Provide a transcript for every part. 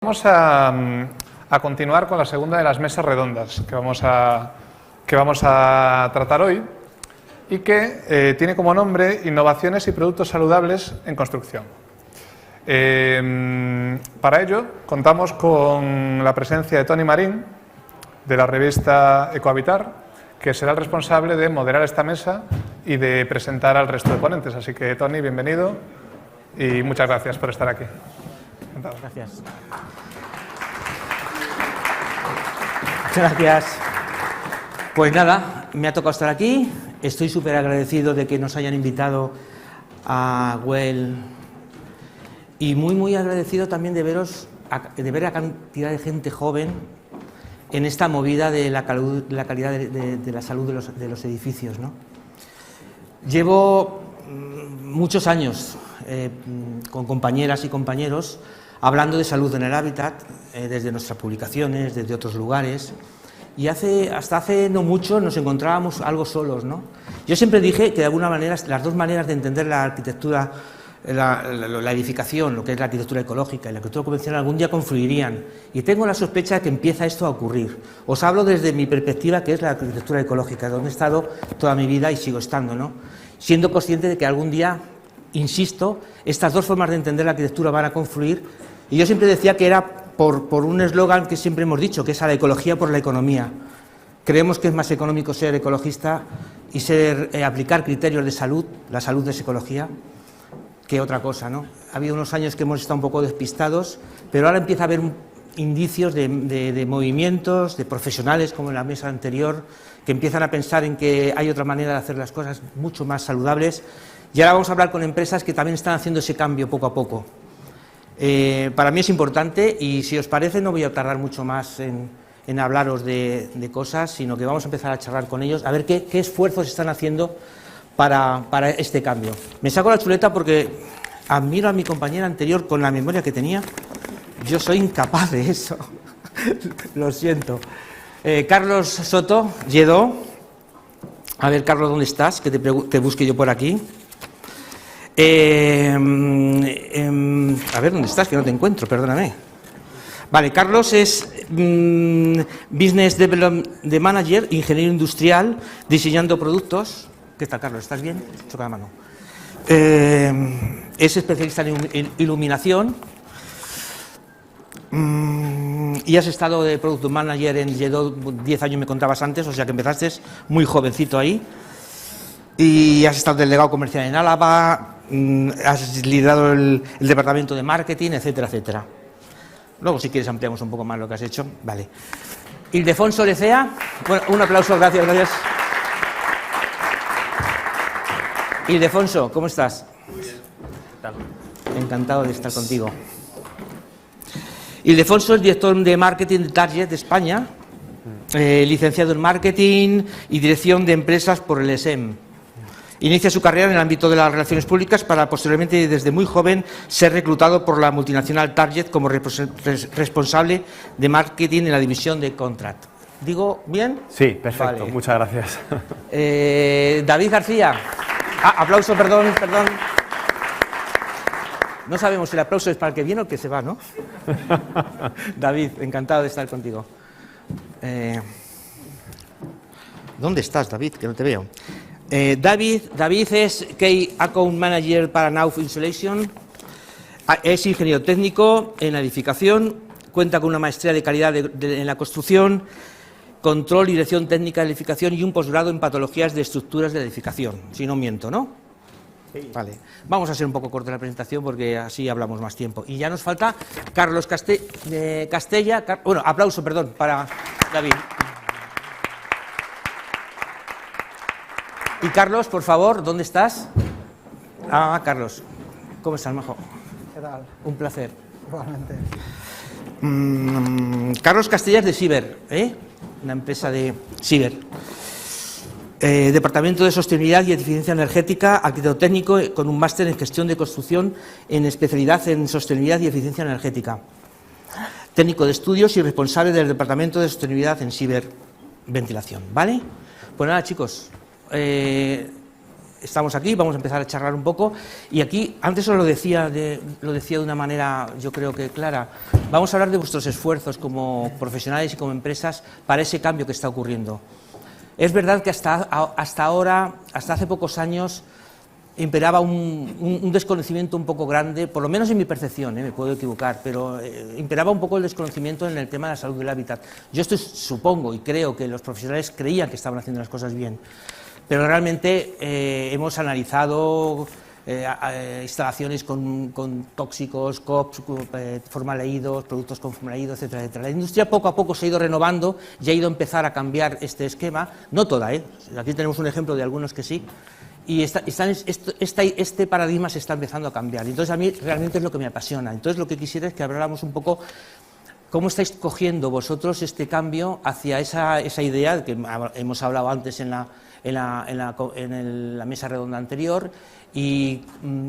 Vamos a continuar con la segunda de las mesas redondas que vamos a tratar hoy y que tiene como nombre Innovaciones y productos saludables en construcción. Para ello contamos con la presencia de Toni Marín, de la revista Ecohabitar, que será el responsable de moderar esta mesa y de presentar al resto de ponentes. Así que, Toni, bienvenido y muchas gracias por estar aquí. Encantado. Gracias. Muchas gracias. Pues nada, me ha tocado estar aquí. Estoy súper agradecido de que nos hayan invitado a Well y muy agradecido también de ver la cantidad de gente joven en esta movida de la calidad de la salud de los edificios, ¿no? Llevo muchos años con compañeras y compañeros hablando de salud en el hábitat, desde nuestras publicaciones, desde otros lugares, y hasta hace no mucho nos encontrábamos algo solos, ¿no? Yo siempre dije que de alguna manera las dos maneras de entender la arquitectura, la edificación, lo que es la arquitectura ecológica y la arquitectura convencional, algún día confluirían, y tengo la sospecha de que empieza esto a ocurrir. Os hablo desde mi perspectiva, que es la arquitectura ecológica, donde he estado toda mi vida y sigo estando, ¿no? Siendo consciente de que algún día, insisto, estas dos formas de entender la arquitectura van a confluir. Y yo siempre decía que era por un eslogan que siempre hemos dicho, que es a la ecología por la economía. Creemos que es más económico ser ecologista y aplicar criterios de salud, la salud es ecología, que otra cosa, ¿no? Ha habido unos años que hemos estado un poco despistados, pero ahora empieza a haber indicios de movimientos, de profesionales, como en la mesa anterior, que empiezan a pensar en que hay otra manera de hacer las cosas mucho más saludables. Y ahora vamos a hablar con empresas que también están haciendo ese cambio poco a poco. Para mí es importante y si os parece no voy a tardar mucho más en hablaros de cosas, sino que vamos a empezar a charlar con ellos, a ver qué esfuerzos están haciendo para este cambio. Me saco la chuleta porque admiro a mi compañera anterior con la memoria que tenía. Yo soy incapaz de eso, lo siento. Carlos Soto, Lledó. A ver, Carlos, ¿dónde estás? Que te busque yo por aquí. A ver, ¿dónde estás? Que no te encuentro, perdóname. Vale, Carlos es Business Development Manager, ingeniero industrial, diseñando productos. ¿Qué tal, Carlos? ¿Estás bien? Choca la mano. Es especialista en iluminación. Y has estado de Product Manager en Lledó 10 años, me contabas antes, o sea que empezaste muy jovencito ahí. Y has estado delegado comercial en Álava, has liderado el departamento de marketing, etcétera, etcétera. Luego, si quieres, ampliamos un poco más lo que has hecho. Vale. Ildefonso Lecea. Bueno, un aplauso, gracias. Ildefonso, ¿cómo estás? Muy bien. ¿Qué tal? Encantado de estar contigo. Ildefonso es director de marketing de Target de España, licenciado en marketing y dirección de empresas por el SEM. Inicia su carrera en el ámbito de las relaciones públicas para posteriormente, desde muy joven, ser reclutado por la multinacional Target como responsable de marketing en la división de Contract. ¿Digo bien? Sí, perfecto, vale. Muchas gracias. David García. Aplauso, perdón. No sabemos si el aplauso es para el que viene o el que se va, ¿no? David, encantado de estar contigo. ¿Dónde estás, David? Que no te veo. David es Key Account Manager para Knauf Insulation, es ingeniero técnico en la edificación, cuenta con una maestría de calidad en la construcción, control y dirección técnica de la edificación y un posgrado en patologías de estructuras de la edificación, si no miento, ¿no? Sí. Vale, vamos a hacer un poco corta la presentación porque así hablamos más tiempo. Y ya nos falta Carlos Castella, bueno, aplauso, perdón, para David. Y Carlos, por favor, ¿dónde estás? Carlos, ¿cómo estás, majo? ¿Qué tal? Un placer. Igualmente. Carlos Castella es de Siber, una empresa de Siber. Departamento de Sostenibilidad y Eficiencia Energética, arquitecto técnico con un máster en gestión de construcción en especialidad en sostenibilidad y eficiencia energética. Técnico de estudios y responsable del Departamento de Sostenibilidad en Siber Ventilación, ¿vale? Pues nada, chicos. estamos aquí, vamos a empezar a charlar un poco, y aquí, antes os lo decía de una manera, yo creo que clara, vamos a hablar de vuestros esfuerzos como profesionales y como empresas para ese cambio que está ocurriendo. Es verdad que hasta ahora, hasta hace pocos años, imperaba un desconocimiento un poco grande, por lo menos en mi percepción, me puedo equivocar, pero imperaba un poco el desconocimiento en el tema de la salud del hábitat. Yo supongo y creo que los profesionales creían que estaban haciendo las cosas bien, pero realmente hemos analizado instalaciones con tóxicos, COPs, formaldehídos, productos con formaldehído, etcétera, etcétera. La industria poco a poco se ha ido renovando y ha ido a empezar a cambiar este esquema, no toda, aquí tenemos un ejemplo de algunos que sí, y este paradigma se está empezando a cambiar. Entonces, a mí realmente es lo que me apasiona. Entonces, lo que quisiera es que habláramos un poco cómo estáis cogiendo vosotros este cambio hacia esa idea que hemos hablado antes en la mesa redonda anterior, y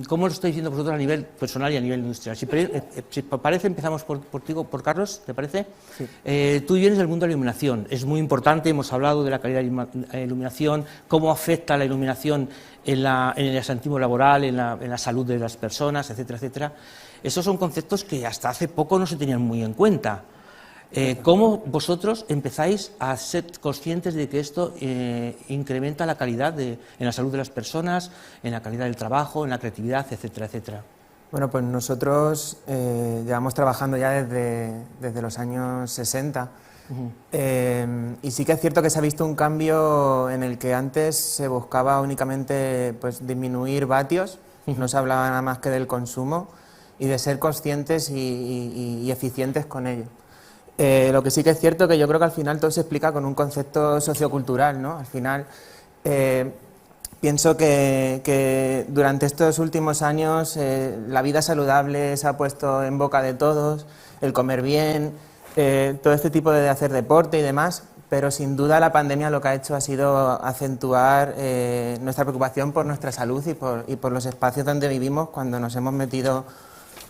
cómo lo estáis viendo vosotros a nivel personal y a nivel industrial. Si parece, empezamos por Carlos, ¿te parece? Sí. Tú vienes del mundo de la iluminación, es muy importante, hemos hablado de la calidad de la iluminación, cómo afecta la iluminación en el incentivo laboral, en la salud de las personas, etcétera, etcétera. Esos son conceptos que hasta hace poco no se tenían muy en cuenta. ¿Cómo vosotros empezáis a ser conscientes de que esto incrementa la calidad en la salud de las personas, en la calidad del trabajo, en la creatividad, etcétera, etcétera? Bueno, pues nosotros llevamos trabajando ya desde los años 60 y sí que es cierto que se ha visto un cambio en el que antes se buscaba únicamente pues, disminuir vatios, no se hablaba nada más que del consumo y de ser conscientes y eficientes con ello. Lo que sí que es cierto que yo creo que al final todo se explica con un concepto sociocultural, ¿no? Al final pienso que durante estos últimos años la vida saludable se ha puesto en boca de todos, el comer bien, todo este tipo de hacer deporte y demás, pero sin duda la pandemia lo que ha hecho ha sido acentuar nuestra preocupación por nuestra salud y por los espacios donde vivimos cuando nos hemos metido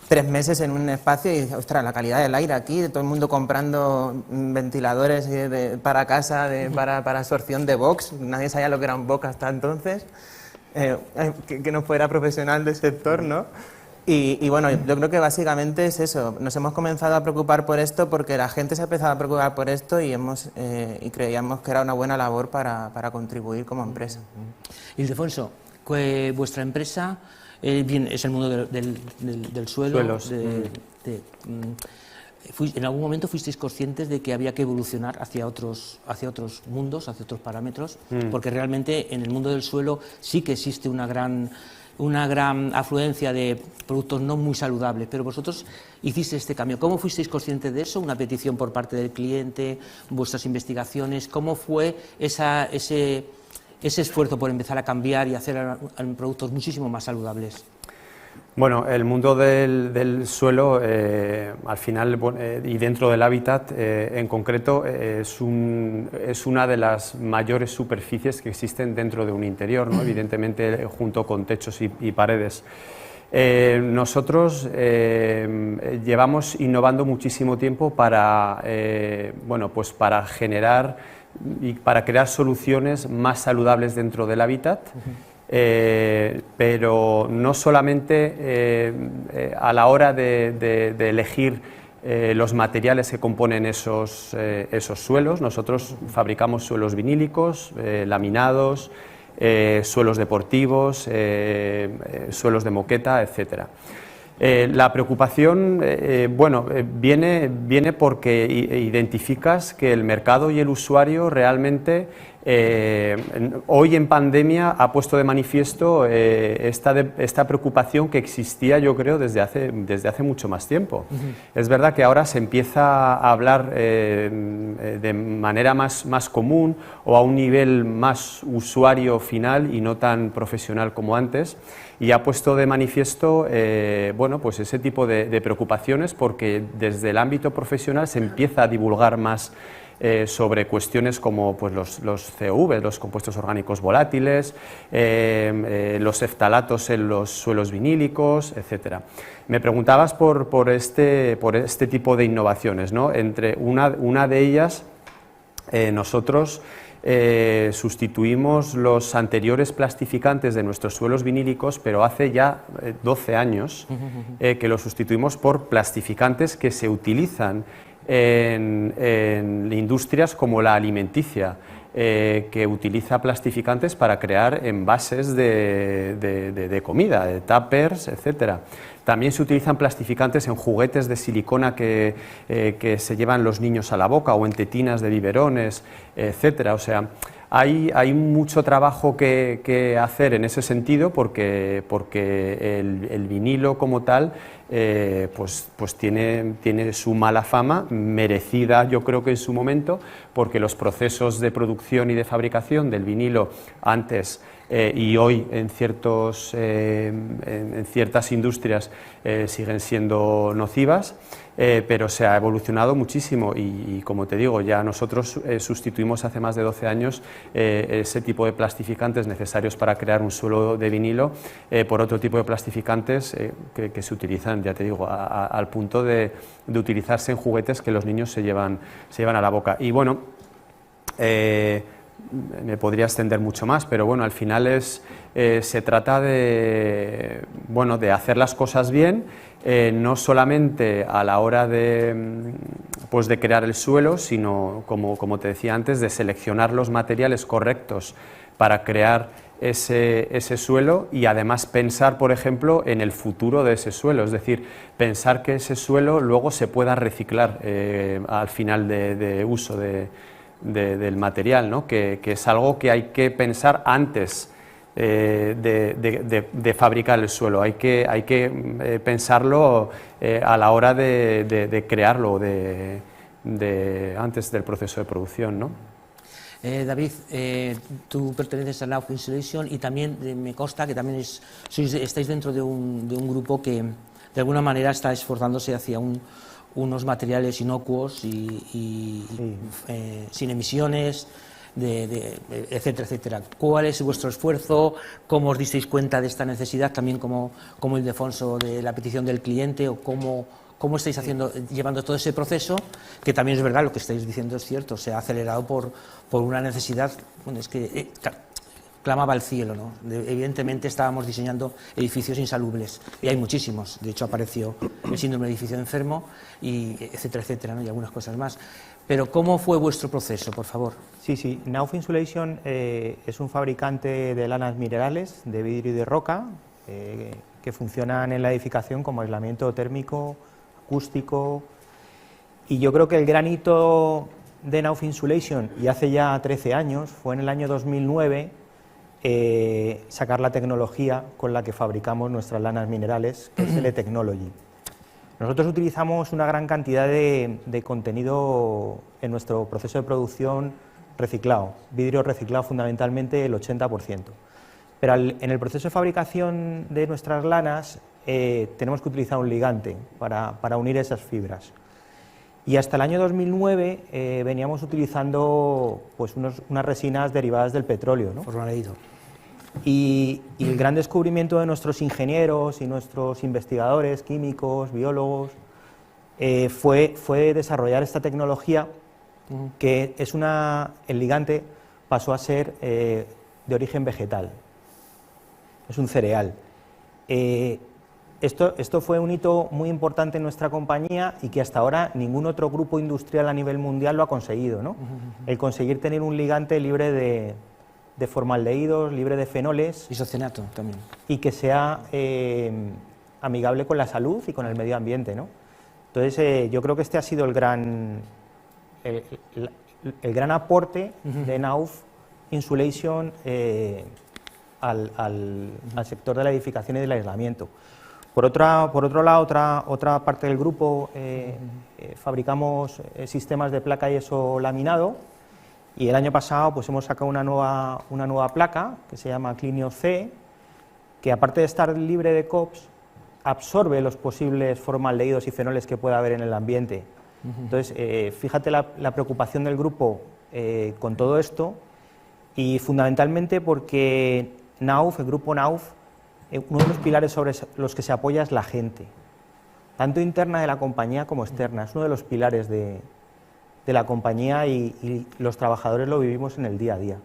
3 meses en un espacio y, ostras, la calidad del aire aquí, todo el mundo comprando ventiladores para casa, para absorción de Vox, nadie sabía lo que era un Vox hasta entonces, que no fuera profesional del sector, ¿no? Y bueno, yo creo que básicamente es eso, nos hemos comenzado a preocupar por esto porque la gente se ha empezado a preocupar por esto y creíamos que era una buena labor para contribuir como empresa. Ildefonso, vuestra empresa es el mundo del suelo. Suelos. ¿En algún momento fuisteis conscientes de que había que evolucionar hacia otros mundos, hacia otros parámetros? Porque realmente en el mundo del suelo sí que existe una gran afluencia de productos no muy saludables, pero vosotros hicisteis este cambio. ¿Cómo fuisteis conscientes de eso? ¿Una petición por parte del cliente? ¿Vuestras investigaciones? ¿Cómo fue ese esfuerzo por empezar a cambiar y hacer productos muchísimo más saludables? Bueno, el mundo del suelo, al final, y dentro del hábitat en concreto, es una de las mayores superficies que existen dentro de un interior, ¿no? Evidentemente junto con techos y paredes. Nosotros llevamos innovando muchísimo tiempo para generar y para crear soluciones más saludables dentro del hábitat. Pero no solamente a la hora de elegir los materiales que componen esos suelos. Nosotros fabricamos suelos vinílicos, laminados, suelos deportivos, suelos de moqueta, etcétera. La preocupación viene porque identificas que el mercado y el usuario realmente hoy en pandemia ha puesto de manifiesto esta preocupación que existía, yo creo, desde hace mucho más tiempo. Es verdad que ahora se empieza a hablar de manera más común o a un nivel más usuario final y no tan profesional como antes, y ha puesto de manifiesto pues ese tipo de preocupaciones, porque desde el ámbito profesional se empieza a divulgar más sobre cuestiones como pues, los COV, los compuestos orgánicos volátiles, los eftalatos en los suelos vinílicos, etc. Me preguntabas por este tipo de innovaciones, ¿no? Entre una de ellas, nosotros sustituimos los anteriores plastificantes de nuestros suelos vinílicos, pero hace ya 12 años que los sustituimos por plastificantes que se utilizan en industrias como la alimenticia, que utiliza plastificantes para crear envases de comida, de tuppers, etc. También se utilizan plastificantes en juguetes de silicona que se llevan los niños a la boca, o en tetinas de biberones, etc. O sea, hay mucho trabajo que hacer en ese sentido, porque el vinilo como tal pues tiene su mala fama, merecida yo creo que en su momento, porque los procesos de producción y de fabricación del vinilo antes y hoy en ciertas industrias siguen siendo nocivas, pero se ha evolucionado muchísimo y como te digo, ya nosotros sustituimos hace más de 12 años ese tipo de plastificantes necesarios para crear un suelo de vinilo por otro tipo de plastificantes que se utilizan, ya te digo, al punto de utilizarse en juguetes que los niños se llevan a la boca. Y bueno, me podría extender mucho más, pero bueno, al final se trata de hacer las cosas bien, no solamente a la hora de crear el suelo, sino, como te decía antes, de seleccionar los materiales correctos para crear ese suelo, y además pensar, por ejemplo, en el futuro de ese suelo, es decir, pensar que ese suelo luego se pueda reciclar al final de uso del material, ¿no? Que es algo que hay que pensar antes de fabricar el suelo, hay que pensarlo a la hora de crearlo, antes del proceso de producción, ¿no? David, tú perteneces a Knauf Insulation y también me consta que también estáis dentro de un grupo que de alguna manera está esforzándose hacia unos materiales inocuos y sin emisiones, etcétera, etcétera. ¿Cuál es vuestro esfuerzo? ¿Cómo os disteis cuenta de esta necesidad? También como Ildefonso, de la petición del cliente, o cómo estáis llevando todo ese proceso, que también es verdad, lo que estáis diciendo es cierto, se ha acelerado por una necesidad, bueno, es que clamaba al cielo, ¿no? Evidentemente estábamos diseñando edificios insalubres, y hay muchísimos, de hecho apareció el síndrome de edificio enfermo, y etcétera, etcétera, ¿no? Y algunas cosas más. Pero ¿cómo fue vuestro proceso, por favor? Sí, Knauf Insulation es un fabricante de lanas minerales, de vidrio y de roca, que funcionan en la edificación como aislamiento térmico, acústico, y yo creo que el gran hito de Knauf Insulation, y hace ya 13 años, fue en el año 2009, sacar la tecnología con la que fabricamos nuestras lanas minerales, que es L-Technology. Nosotros utilizamos una gran cantidad de contenido en nuestro proceso de producción reciclado, vidrio reciclado fundamentalmente el 80%. Pero en el proceso de fabricación de nuestras lanas tenemos que utilizar un ligante para unir esas fibras. Y hasta el año 2009 veníamos utilizando pues, unas resinas derivadas del petróleo, ¿no? Formaldehído. Y el gran descubrimiento de nuestros ingenieros y nuestros investigadores, químicos, biólogos, fue desarrollar esta tecnología, que es el ligante pasó a ser de origen vegetal, es un cereal. Esto fue un hito muy importante en nuestra compañía y que hasta ahora ningún otro grupo industrial a nivel mundial lo ha conseguido, ¿no? El conseguir tener un ligante libre de formaldehídos, libre de fenoles. Isocianato también. Y que sea amigable con la salud y con el medio ambiente, ¿no? Entonces, yo creo que este ha sido el gran aporte de Knauf Insulation al sector de la edificación y del aislamiento. Por otro lado, otra parte del grupo, fabricamos sistemas de placa y yeso laminado, y el año pasado pues hemos sacado una nueva placa que se llama Clinio C, que aparte de estar libre de COPS, absorbe los posibles formaldehídos y fenoles que pueda haber en el ambiente. Entonces, fíjate la preocupación del grupo con todo esto, y fundamentalmente porque Knauf, el grupo Knauf, uno de los pilares sobre los que se apoya es la gente, tanto interna de la compañía como externa, es uno de los pilares de de la compañía y los trabajadores lo vivimos en el día a día.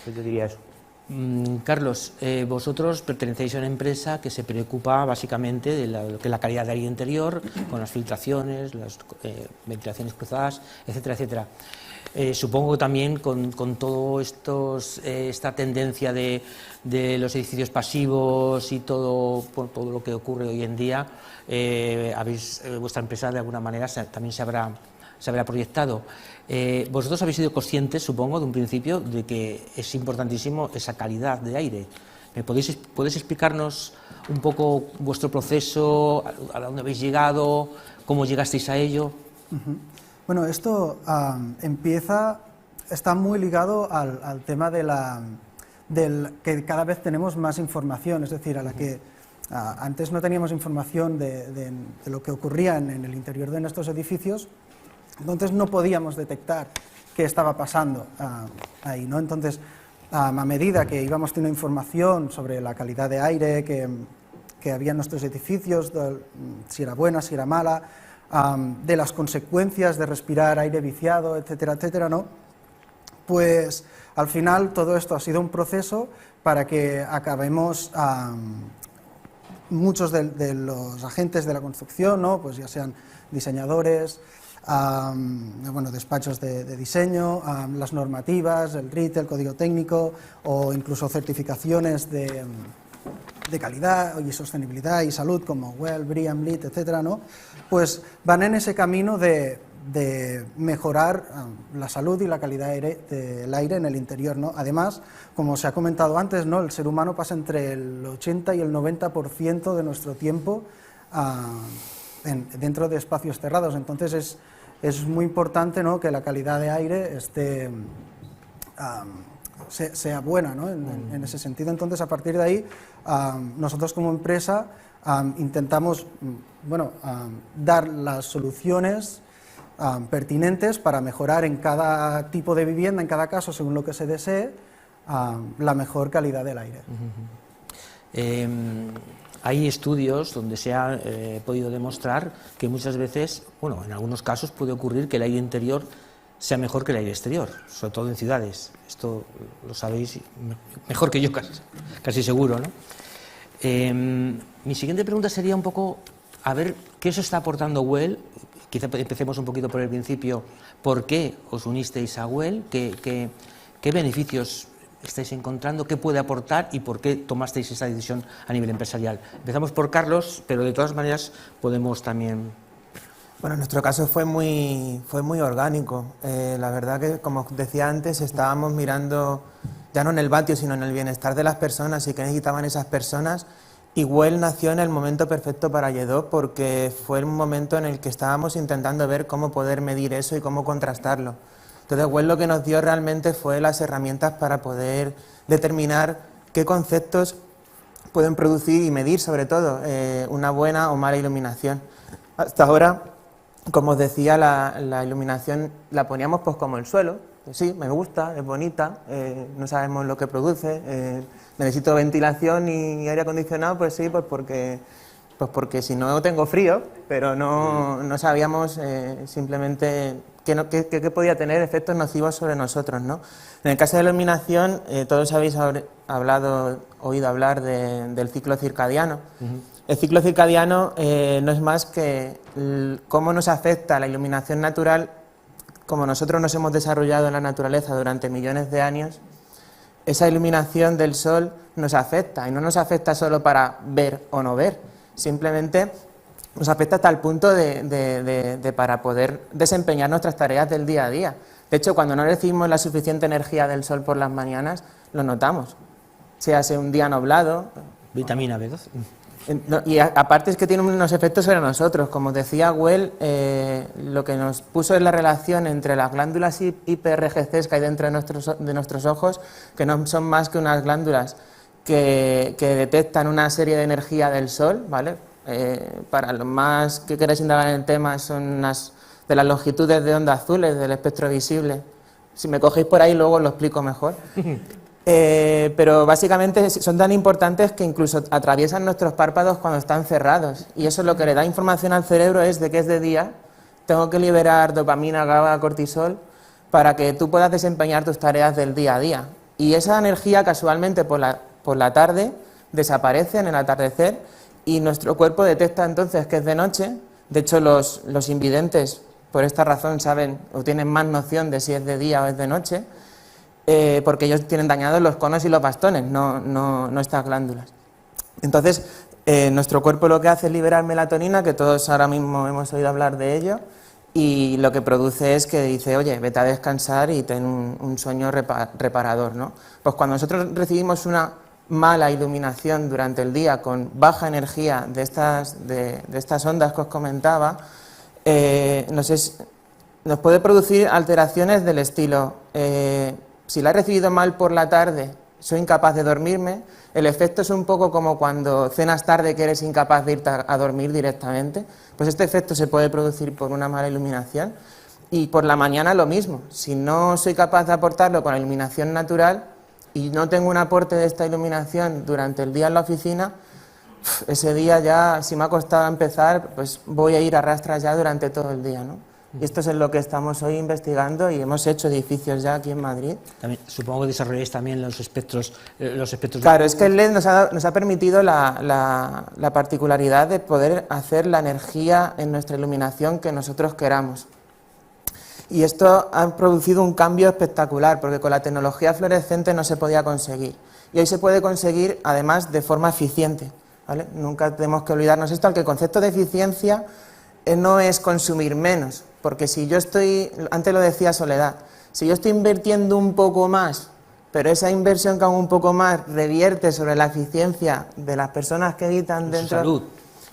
Yo te diría eso. Carlos, vosotros pertenecéis a una empresa que se preocupa básicamente de lo que es la calidad de aire interior, con las filtraciones, las ventilaciones cruzadas, etcétera, etcétera. Supongo también con todo esta tendencia de los edificios pasivos y todo lo que ocurre hoy en día, vuestra empresa de alguna manera también se habrá proyectado. Vosotros habéis sido conscientes, supongo, de un principio de que es importantísimo esa calidad de aire. ¿Podéis explicarnos un poco vuestro proceso, a dónde habéis llegado, cómo llegasteis a ello? Bueno, esto está muy ligado al tema del que cada vez tenemos más información, es decir, a la que antes no teníamos información de lo que ocurría en el interior de nuestros edificios. Entonces no podíamos detectar qué estaba pasando ahí, ¿no? Entonces, a medida que íbamos teniendo información sobre la calidad de aire que había en nuestros edificios, si era buena, si era mala, de las consecuencias de respirar aire viciado, etcétera, etcétera, ¿no? Pues al final todo esto ha sido un proceso para que acabemos, muchos de los agentes de la construcción, ¿no? Pues ya sean diseñadores, despachos de diseño, las normativas, el RIT, el código técnico o incluso certificaciones de calidad y sostenibilidad y salud como WELL, BREEAM, LEED, etcétera, ¿no? Pues van en ese camino de mejorar la salud y la calidad del aire en el interior, ¿no? Además, como se ha comentado antes, ¿no? El ser humano pasa entre el 80 y el 90% de nuestro tiempo dentro de espacios cerrados, entonces es muy importante, ¿no? Que la calidad de aire sea buena, ¿no? En ese sentido. Entonces, a partir de ahí, nosotros como empresa intentamos dar las soluciones pertinentes para mejorar en cada tipo de vivienda, en cada caso, según lo que se desee, la mejor calidad del aire. Hay estudios donde se ha podido demostrar que muchas veces, en algunos casos puede ocurrir que el aire interior sea mejor que el aire exterior, sobre todo en ciudades. Esto lo sabéis mejor que yo, casi seguro, ¿no? Mi siguiente pregunta sería un poco, a ver, ¿qué os está aportando WELL? Quizá empecemos un poquito por el principio. ¿Por qué os unisteis a WELL? ¿Qué beneficios estáis encontrando? ¿Qué puede aportar? ¿Y por qué tomasteis esa decisión a nivel empresarial? Empezamos por Carlos, pero de todas maneras podemos también... Bueno, en nuestro caso fue muy orgánico. La verdad que, como decía antes, estábamos mirando ya no en el vatio, sino en el bienestar de las personas y qué necesitaban esas personas. Y WELL nació en el momento perfecto para Lledó, porque fue un momento en el que estábamos intentando ver cómo poder medir eso y cómo contrastarlo. Entonces, WELL lo que nos dio realmente fue las herramientas para poder determinar qué conceptos pueden producir y medir, sobre todo, una buena o mala iluminación. Hasta ahora, como os decía, la iluminación la poníamos pues como el suelo. Pues sí, me gusta, es bonita, no sabemos lo que produce, necesito ventilación y aire acondicionado, pues sí, pues porque si no tengo frío, pero no sabíamos simplemente qué podía tener efectos nocivos sobre nosotros, ¿no? En el caso de la iluminación, todos habéis oído hablar del ciclo circadiano. El ciclo circadiano no es más que cómo nos afecta la iluminación natural. Como nosotros nos hemos desarrollado en la naturaleza durante millones de años, esa iluminación del sol nos afecta, y no nos afecta solo para ver o no ver, simplemente nos afecta hasta el punto de para poder desempeñar nuestras tareas del día a día. De hecho, cuando no recibimos la suficiente energía del sol por las mañanas, lo notamos, sea un día nublado. Vitamina B12. Y aparte es que tiene unos efectos sobre nosotros. Como decía WELL, lo que nos puso es la relación entre las glándulas IPRGCs que hay dentro de nuestros ojos, que no son más que unas glándulas que detectan una serie de energía del sol, ¿vale? Para los más que queréis indagar en el tema, son unas de las longitudes de onda azules del espectro visible. Si me cogéis por ahí luego lo explico mejor. Pero básicamente son tan importantes que incluso atraviesan nuestros párpados cuando están cerrados, y eso lo que le da información al cerebro es de que es de día, tengo que liberar dopamina, GABA, cortisol, para que tú puedas desempeñar tus tareas del día a día. Y esa energía casualmente por la tarde desaparece en el atardecer y nuestro cuerpo detecta entonces que es de noche. De hecho, los invidentes por esta razón saben o tienen más noción de si es de día o es de noche, porque ellos tienen dañados los conos y los bastones, no estas glándulas. Entonces, nuestro cuerpo lo que hace es liberar melatonina, que todos ahora mismo hemos oído hablar de ello, y lo que produce es que dice, oye, vete a descansar y ten un sueño reparador, ¿no? Pues cuando nosotros recibimos una mala iluminación durante el día con baja energía de estas ondas que os comentaba, nos puede producir alteraciones del estilo, si la he recibido mal por la tarde, soy incapaz de dormirme. El efecto es un poco como cuando cenas tarde que eres incapaz de irte a dormir directamente. Pues este efecto se puede producir por una mala iluminación. Y por la mañana lo mismo. Si no soy capaz de aportarlo con la iluminación natural y no tengo un aporte de esta iluminación durante el día en la oficina, ese día ya, si me ha costado empezar, pues voy a ir a rastras ya durante todo el día, ¿no? Y esto es en lo que estamos hoy investigando y hemos hecho edificios ya aquí en Madrid. También, supongo que desarrolláis también los espectros. Claro, es que el LED nos ha permitido la particularidad de poder hacer la energía en nuestra iluminación que nosotros queramos. Y esto ha producido un cambio espectacular, porque con la tecnología fluorescente no se podía conseguir. Y hoy se puede conseguir, además, de forma eficiente, ¿vale? Nunca tenemos que olvidarnos esto, aunque el concepto de eficiencia no es consumir menos, porque si yo estoy, antes lo decía Soledad, si yo estoy invirtiendo un poco más, pero esa inversión que hago un poco más revierte sobre la eficiencia de las personas que habitan dentro, salud.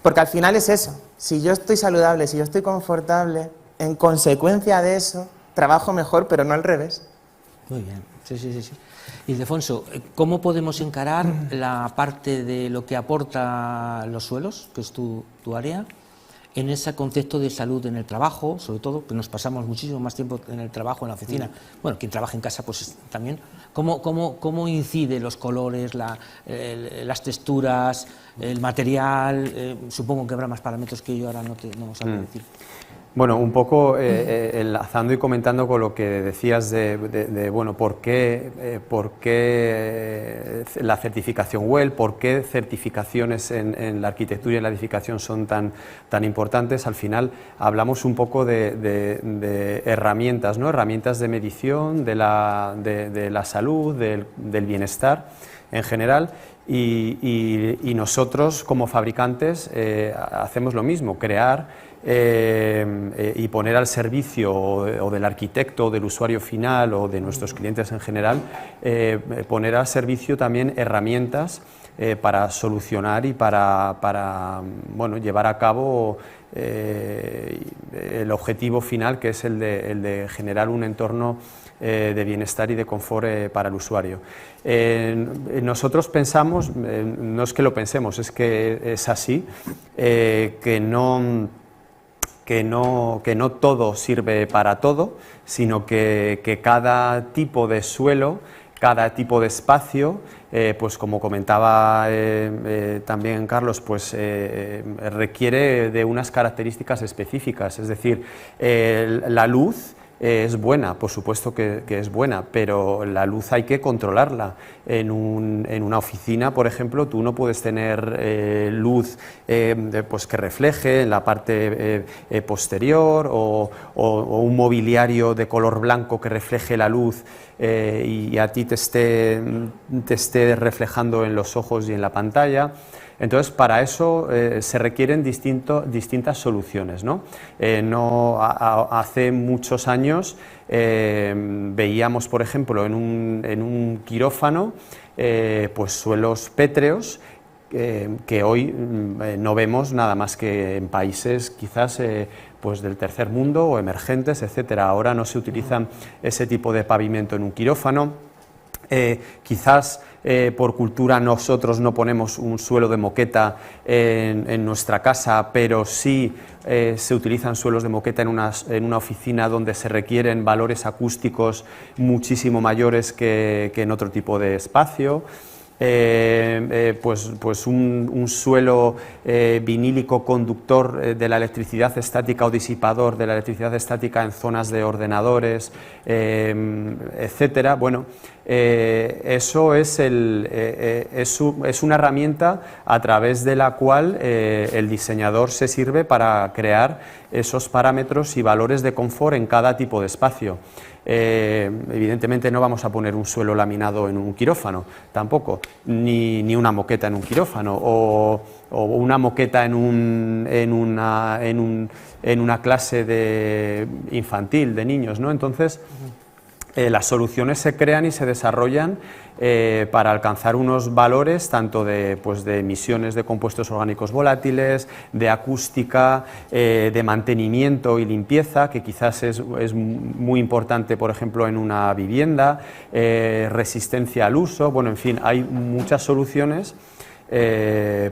Porque al final es eso, si yo estoy saludable, si yo estoy confortable, en consecuencia de eso, trabajo mejor, pero no al revés. Muy bien, sí. Ildefonso, ¿cómo podemos encarar la parte de lo que aporta los suelos, que es tu área, en ese concepto de salud en el trabajo, sobre todo, que nos pasamos muchísimo más tiempo en el trabajo, en la oficina? Bueno, quien trabaja en casa, pues también. ¿Cómo incide los colores, las texturas, el material? Supongo que habrá más parámetros que yo ahora no sabría decir. Bueno, un poco enlazando y comentando con lo que decías de bueno, ¿por qué la certificación WELL, por qué certificaciones en la arquitectura y en la edificación son tan importantes? Al final hablamos un poco de herramientas, ¿no? Herramientas de medición de la salud, del bienestar en general. Y nosotros como fabricantes hacemos lo mismo, crear y poner al servicio o del arquitecto o del usuario final o de nuestros clientes en general, poner al servicio también herramientas para solucionar y para bueno, llevar a cabo el objetivo final, que es el de generar un entorno de bienestar y de confort para el usuario. Nosotros pensamos, no es que lo pensemos, es que es así, que no todo sirve para todo, sino que cada tipo de suelo, cada tipo de espacio, pues como comentaba también Carlos, pues requiere de unas características específicas. Es decir, la luz es buena, por supuesto que es buena, pero la luz hay que controlarla. En una oficina, por ejemplo, tú no puedes tener luz pues que refleje en la parte posterior o un mobiliario de color blanco que refleje la luz y a ti te esté reflejando en los ojos y en la pantalla. Entonces, para eso se requieren distintas soluciones, ¿no? Hace muchos años veíamos, por ejemplo, en un quirófano, pues suelos pétreos que hoy no vemos nada más que en países quizás pues del tercer mundo o emergentes, etcétera. Ahora no se utilizan ese tipo de pavimento en un quirófano. Quizás por cultura nosotros no ponemos un suelo de moqueta en nuestra casa, pero sí se utilizan suelos de moqueta en una oficina donde se requieren valores acústicos muchísimo mayores que en otro tipo de espacio. pues un suelo vinílico conductor de la electricidad estática o disipador de la electricidad estática en zonas de ordenadores, etcétera. Bueno, eso es una herramienta a través de la cual el diseñador se sirve para crear esos parámetros y valores de confort en cada tipo de espacio. Evidentemente no vamos a poner un suelo laminado en un quirófano, tampoco, ni una moqueta en un quirófano, o una moqueta en una clase infantil de niños, ¿no? Entonces, las soluciones se crean y se desarrollan para alcanzar unos valores tanto de emisiones de compuestos orgánicos volátiles, de acústica, de mantenimiento y limpieza, que quizás es muy importante, por ejemplo, en una vivienda, resistencia al uso. Bueno, en fin, hay muchas soluciones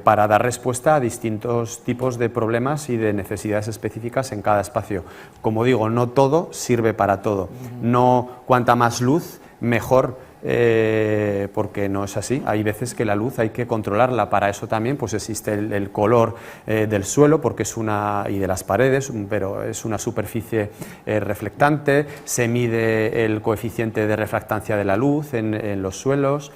para dar respuesta a distintos tipos de problemas y de necesidades específicas en cada espacio. Como digo, no todo sirve para todo. No cuanta más luz, mejor, porque no es así. Hay veces que la luz hay que controlarla. Para eso también pues existe el color del suelo, porque y de las paredes, pero es una superficie reflectante. Se mide el coeficiente de refractancia de la luz en los suelos.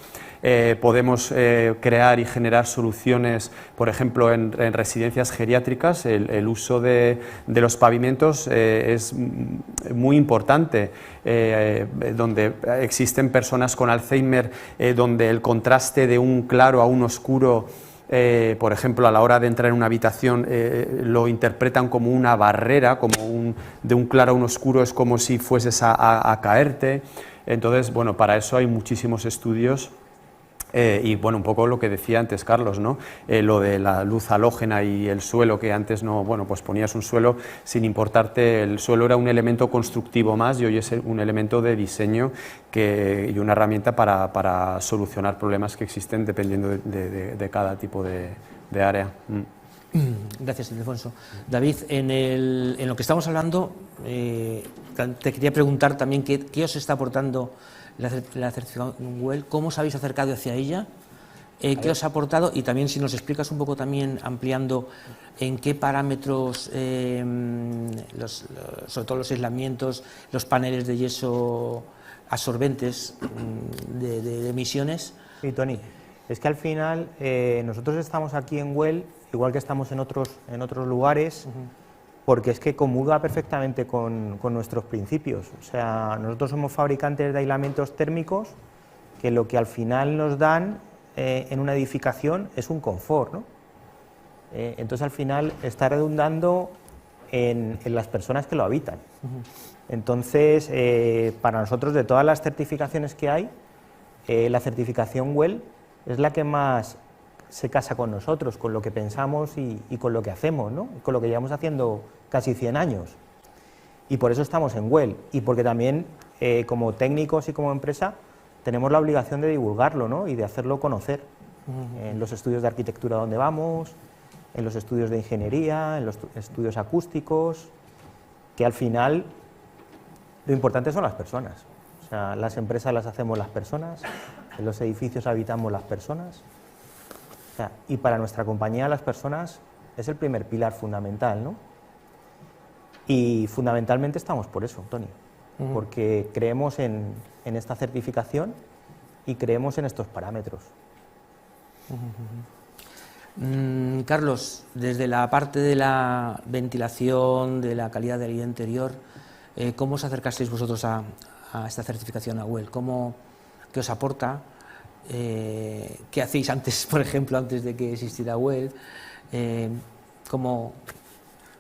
Podemos crear y generar soluciones, por ejemplo, en residencias geriátricas. El uso de los pavimentos es muy importante, donde existen personas con Alzheimer, donde el contraste de un claro a un oscuro, por ejemplo, a la hora de entrar en una habitación, lo interpretan como una barrera, de un claro a un oscuro es como si fueses a caerte. Entonces, bueno, para eso hay muchísimos estudios. Y bueno, un poco lo que decía antes Carlos, ¿no? Lo de la luz halógena y el suelo, que antes no, bueno, pues ponías un suelo sin importarte, el suelo era un elemento constructivo más y hoy es un elemento de diseño y una herramienta para solucionar problemas que existen dependiendo de cada tipo de área. Gracias, Ildefonso. David, en lo que estamos hablando, te quería preguntar también qué os está aportando la certificación WELL, cómo os habéis acercado hacia ella, qué os ha aportado, y también si nos explicas un poco también, ampliando, en qué parámetros, sobre todo los aislamientos, los paneles de yeso absorbentes de emisiones. Sí, Tony, es que al final nosotros estamos aquí en WELL, igual que estamos en otros lugares, porque es que comulga perfectamente con nuestros principios. O sea, nosotros somos fabricantes de aislamientos térmicos que lo que al final nos dan en una edificación es un confort, ¿no? Entonces al final está redundando en las personas que lo habitan. Entonces, para nosotros, de todas las certificaciones que hay, la certificación WELL es la que más se casa con nosotros, con lo que pensamos y con lo que hacemos, ¿no? Con lo que llevamos haciendo casi 100 años. Y por eso estamos en WELL, y porque también como técnicos y como empresa tenemos la obligación de divulgarlo, ¿no? Y de hacerlo conocer en los estudios de arquitectura donde vamos, en los estudios de ingeniería, en los estudios acústicos, que al final lo importante son las personas. O sea, las empresas las hacemos las personas, en los edificios habitamos las personas. O sea, y para nuestra compañía las personas es el primer pilar fundamental, ¿no? Y fundamentalmente estamos por eso, Tony, porque creemos en esta certificación y creemos en estos parámetros. Carlos, desde la parte de la ventilación, de la calidad del aire interior, ¿cómo os acercasteis vosotros a esta certificación, a WELL? ¿Qué os aporta? ¿Qué hacéis antes, por ejemplo, antes de que existiera WELL? ¿Qué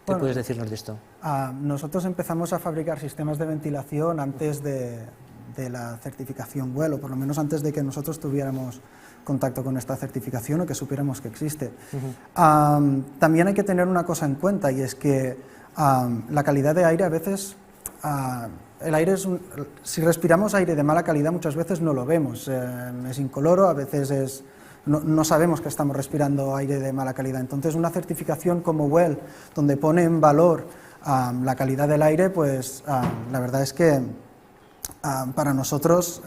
puedes decirnos de esto? Nosotros empezamos a fabricar sistemas de ventilación antes de la certificación WELL, o por lo menos antes de que nosotros tuviéramos contacto con esta certificación o que supiéramos que existe. También hay que tener una cosa en cuenta, y es que la calidad de aire a veces... el aire si respiramos aire de mala calidad muchas veces no lo vemos, es incoloro, a veces no sabemos que estamos respirando aire de mala calidad. Entonces una certificación como WELL, donde pone en valor la calidad del aire, pues la verdad es que para nosotros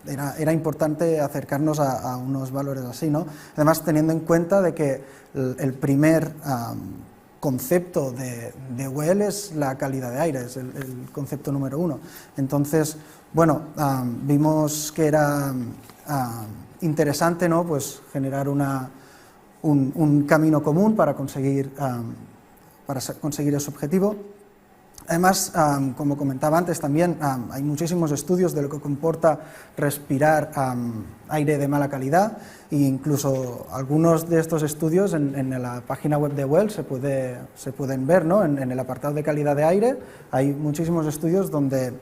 era importante acercarnos a unos valores así, ¿no? Además, teniendo en cuenta de que el primer concepto de WELL es la calidad de aire, es el concepto número 1. Entonces, bueno, vimos que era interesante, ¿no?, pues generar un camino común para conseguir ese objetivo. Además, como comentaba antes también, hay muchísimos estudios de lo que comporta respirar aire de mala calidad, e incluso algunos de estos estudios en la página web de WELL se pueden ver, ¿no? En el apartado de calidad de aire hay muchísimos estudios donde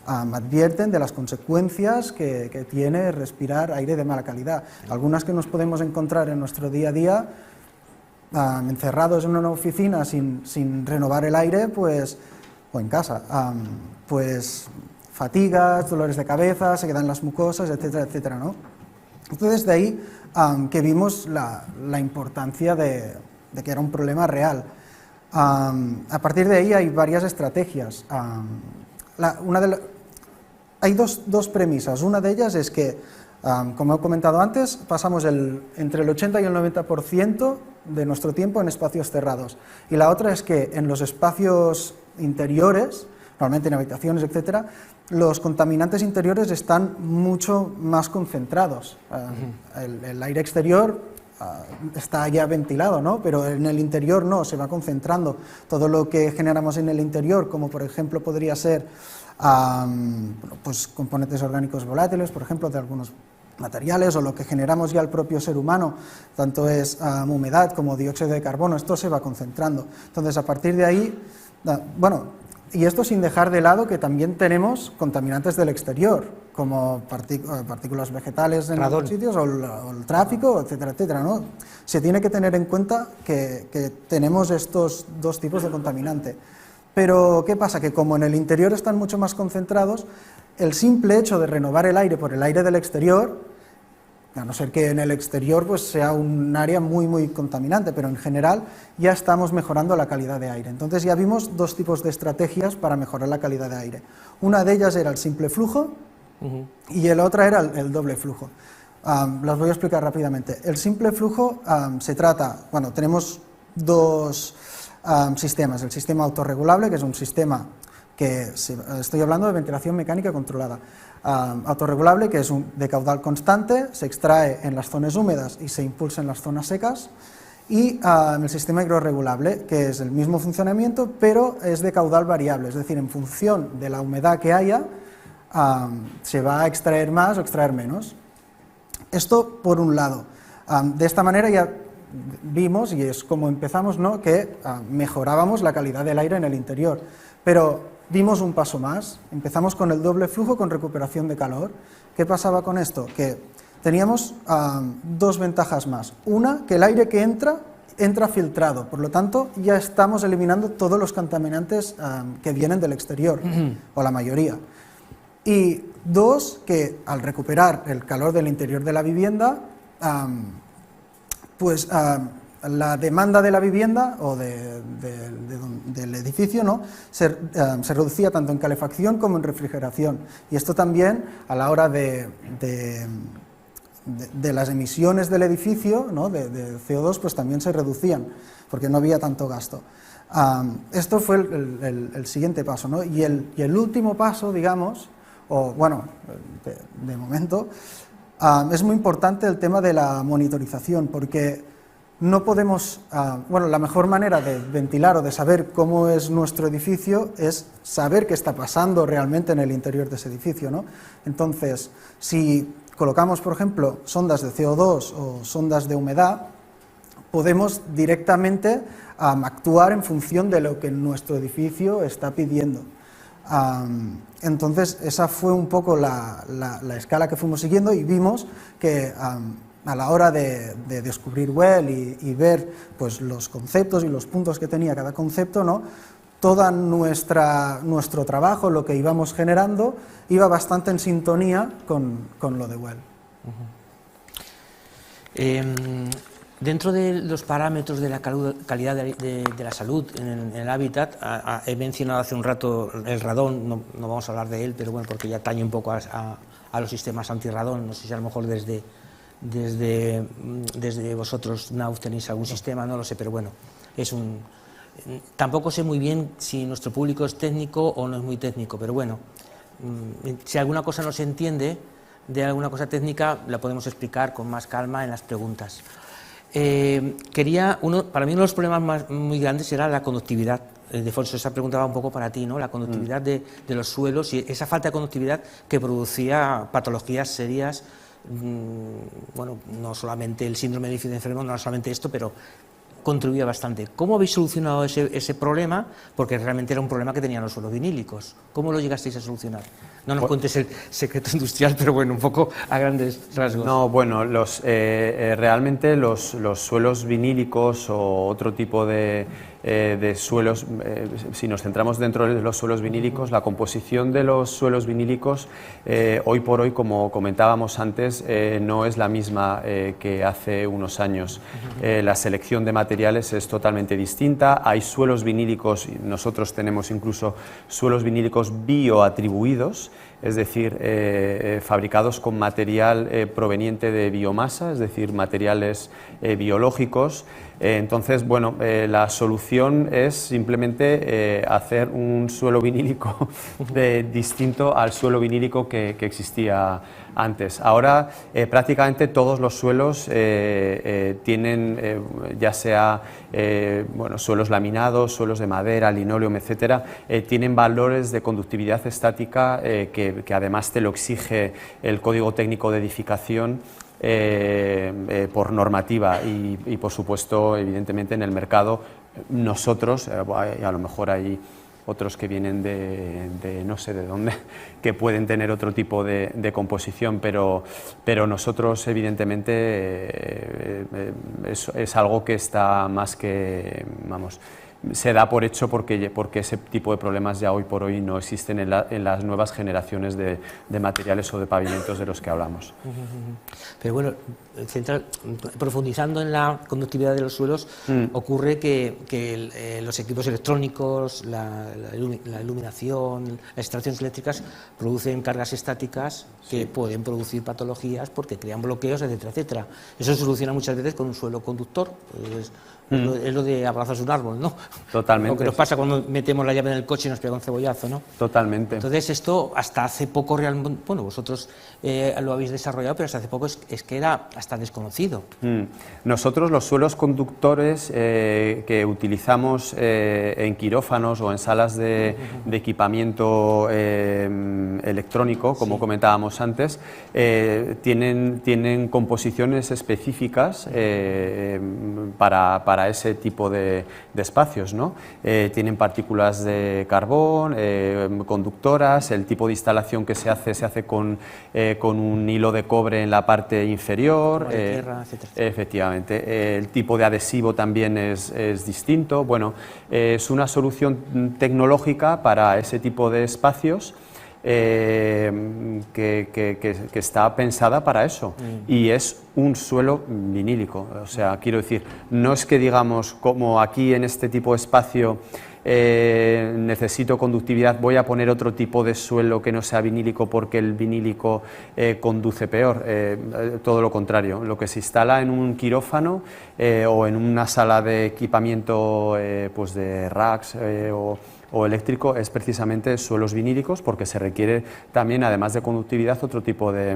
advierten de las consecuencias que tiene respirar aire de mala calidad. Algunas que nos podemos encontrar en nuestro día a día, encerrados en una oficina sin renovar el aire, pues, o en casa, pues fatigas, dolores de cabeza, se quedan las mucosas, etcétera, etcétera, ¿no? Entonces, de ahí que vimos la importancia de que era un problema real. A partir de ahí hay varias estrategias. Hay dos premisas. Una de ellas es que, como he comentado antes, pasamos entre el 80 y el 90% de nuestro tiempo en espacios cerrados. Y la otra es que en los espacios interiores, normalmente en habitaciones, etcétera, los contaminantes interiores están mucho más concentrados. El aire exterior está ya ventilado, ¿no? Pero en el interior no, se va concentrando. Todo lo que generamos en el interior, como por ejemplo podría ser pues componentes orgánicos volátiles, por ejemplo, de algunos materiales, o lo que generamos ya el propio ser humano, tanto es humedad como dióxido de carbono, esto se va concentrando. Entonces, a partir de ahí, bueno, y esto sin dejar de lado que también tenemos contaminantes del exterior, como partículas vegetales en algunos sitios, o el tráfico, etcétera, etcétera, ¿no? Se tiene que tener en cuenta que tenemos estos dos tipos de contaminante. Pero, ¿qué pasa? Que como en el interior están mucho más concentrados, el simple hecho de renovar el aire por el aire del exterior, a no ser que en el exterior pues sea un área muy, muy contaminante, pero en general ya estamos mejorando la calidad de aire. Entonces ya vimos dos tipos de estrategias para mejorar la calidad de aire. Una de ellas era el simple flujo y la otra era el doble flujo. Las voy a explicar rápidamente. El simple flujo se trata, bueno, tenemos dos sistemas. El sistema autorregulable, que es un sistema que estoy hablando de ventilación mecánica controlada. Autorregulable, que es de caudal constante, se extrae en las zonas húmedas y se impulsa en las zonas secas. Y el sistema hidrorregulable, que es el mismo funcionamiento, pero es de caudal variable, es decir, en función de la humedad que haya, se va a extraer más o extraer menos. Esto por un lado. De esta manera ya vimos, y es como empezamos, ¿no?, que mejorábamos la calidad del aire en el interior. Pero dimos un paso más, empezamos con el doble flujo con recuperación de calor. ¿Qué pasaba con esto? Que teníamos dos ventajas más. Una, que el aire que entra filtrado, por lo tanto ya estamos eliminando todos los contaminantes que vienen del exterior, o la mayoría. Y dos, que al recuperar el calor del interior de la vivienda, la demanda de la vivienda o del edificio, ¿no?, se reducía tanto en calefacción como en refrigeración. Y esto también, a la hora de las emisiones del edificio, ¿no?, de CO2, pues también se reducían, porque no había tanto gasto. Esto fue el siguiente paso, ¿no? Y el último paso, digamos, o bueno, de momento, es muy importante el tema de la monitorización, porque no podemos, la mejor manera de ventilar o de saber cómo es nuestro edificio es saber qué está pasando realmente en el interior de ese edificio, ¿no? Entonces, si colocamos, por ejemplo, sondas de CO2 o sondas de humedad, podemos directamente actuar en función de lo que nuestro edificio está pidiendo. Entonces, esa fue un poco la escala que fuimos siguiendo, y vimos que a la hora de descubrir WELL y ver pues los conceptos y los puntos que tenía cada concepto, ¿no?, todo nuestro trabajo, lo que íbamos generando, iba bastante en sintonía con lo de WELL. Dentro de los parámetros de la calidad de la salud en el hábitat, he mencionado hace un rato el radón, no vamos a hablar de él, pero bueno, porque ya atañe un poco a a los sistemas antirradón. No sé si a lo mejor desde vosotros, Nauf, tenéis algún sistema, no lo sé, pero bueno, tampoco sé muy bien si nuestro público es técnico o no es muy técnico, pero bueno, si alguna cosa no se entiende de alguna cosa técnica, la podemos explicar con más calma en las preguntas. Para mí uno de los problemas muy grandes era la conductividad. Defonso, esa pregunta va un poco para ti, ¿no? La conductividad de los suelos y esa falta de conductividad que producía patologías serias. Bueno, no solamente el síndrome de edificio enfermo, no solamente esto, pero contribuía bastante. ¿Cómo habéis solucionado ese problema? Porque realmente era un problema que tenían los suelos vinílicos. ¿Cómo lo llegasteis a solucionar? No nos cuentes el secreto industrial, pero bueno, un poco a grandes rasgos. No, bueno, realmente los suelos vinílicos o otro tipo de suelos, si nos centramos dentro de los suelos vinílicos, la composición de los suelos vinílicos hoy por hoy, como comentábamos antes, no es la misma que hace unos años. La selección de materiales es totalmente distinta. Hay suelos vinílicos, nosotros tenemos incluso suelos vinílicos bioatribuidos, es decir, fabricados con material proveniente de biomasa, es decir, materiales biológicos. Entonces, bueno, la solución es simplemente hacer un suelo vinílico distinto al suelo vinílico que existía antes. Ahora prácticamente todos los suelos tienen, ya sea suelos laminados, suelos de madera, linoleum, etcétera, tienen valores de conductividad estática que además te lo exige el Código Técnico de Edificación por normativa y por supuesto, evidentemente, en el mercado nosotros, a lo mejor hay otros que vienen de no sé de dónde, que pueden tener otro tipo de composición, pero nosotros evidentemente es algo que está más que, vamos, se da por hecho porque ese tipo de problemas ya hoy por hoy no existen en las nuevas generaciones de materiales o de pavimentos de los que hablamos. Pero bueno, profundizando en la conductividad de los suelos, ocurre que los equipos electrónicos, la iluminación, las instalaciones eléctricas producen cargas estáticas que pueden producir patologías porque crean bloqueos, etcétera, etcétera. Eso se soluciona muchas veces con un suelo conductor. Es lo de abrazas un árbol, ¿no? Totalmente. Lo que nos pasa cuando metemos la llave en el coche y nos pega un cebollazo, ¿no? Totalmente. Entonces esto hasta hace poco realmente, bueno, vosotros lo habéis desarrollado, pero hasta hace poco es que era hasta desconocido. Nosotros los suelos conductores que utilizamos en quirófanos o en salas de equipamiento electrónico, como comentábamos antes, tienen composiciones específicas para ese tipo de espacios, ¿no? Tienen partículas de carbón, conductoras, el tipo de instalación que se hace con un hilo de cobre en la parte inferior, de tierra, etcétera. Efectivamente. El tipo de adhesivo también es distinto. Bueno, es una solución tecnológica para ese tipo de espacios que está pensada para eso y es un suelo vinílico, o sea, quiero decir, no es que digamos como aquí en este tipo de espacio necesito conductividad, voy a poner otro tipo de suelo que no sea vinílico porque el vinílico conduce peor, todo lo contrario, lo que se instala en un quirófano o en una sala de equipamiento pues de racks o eléctrico es precisamente suelos vinílicos porque se requiere también, además de conductividad, otro tipo de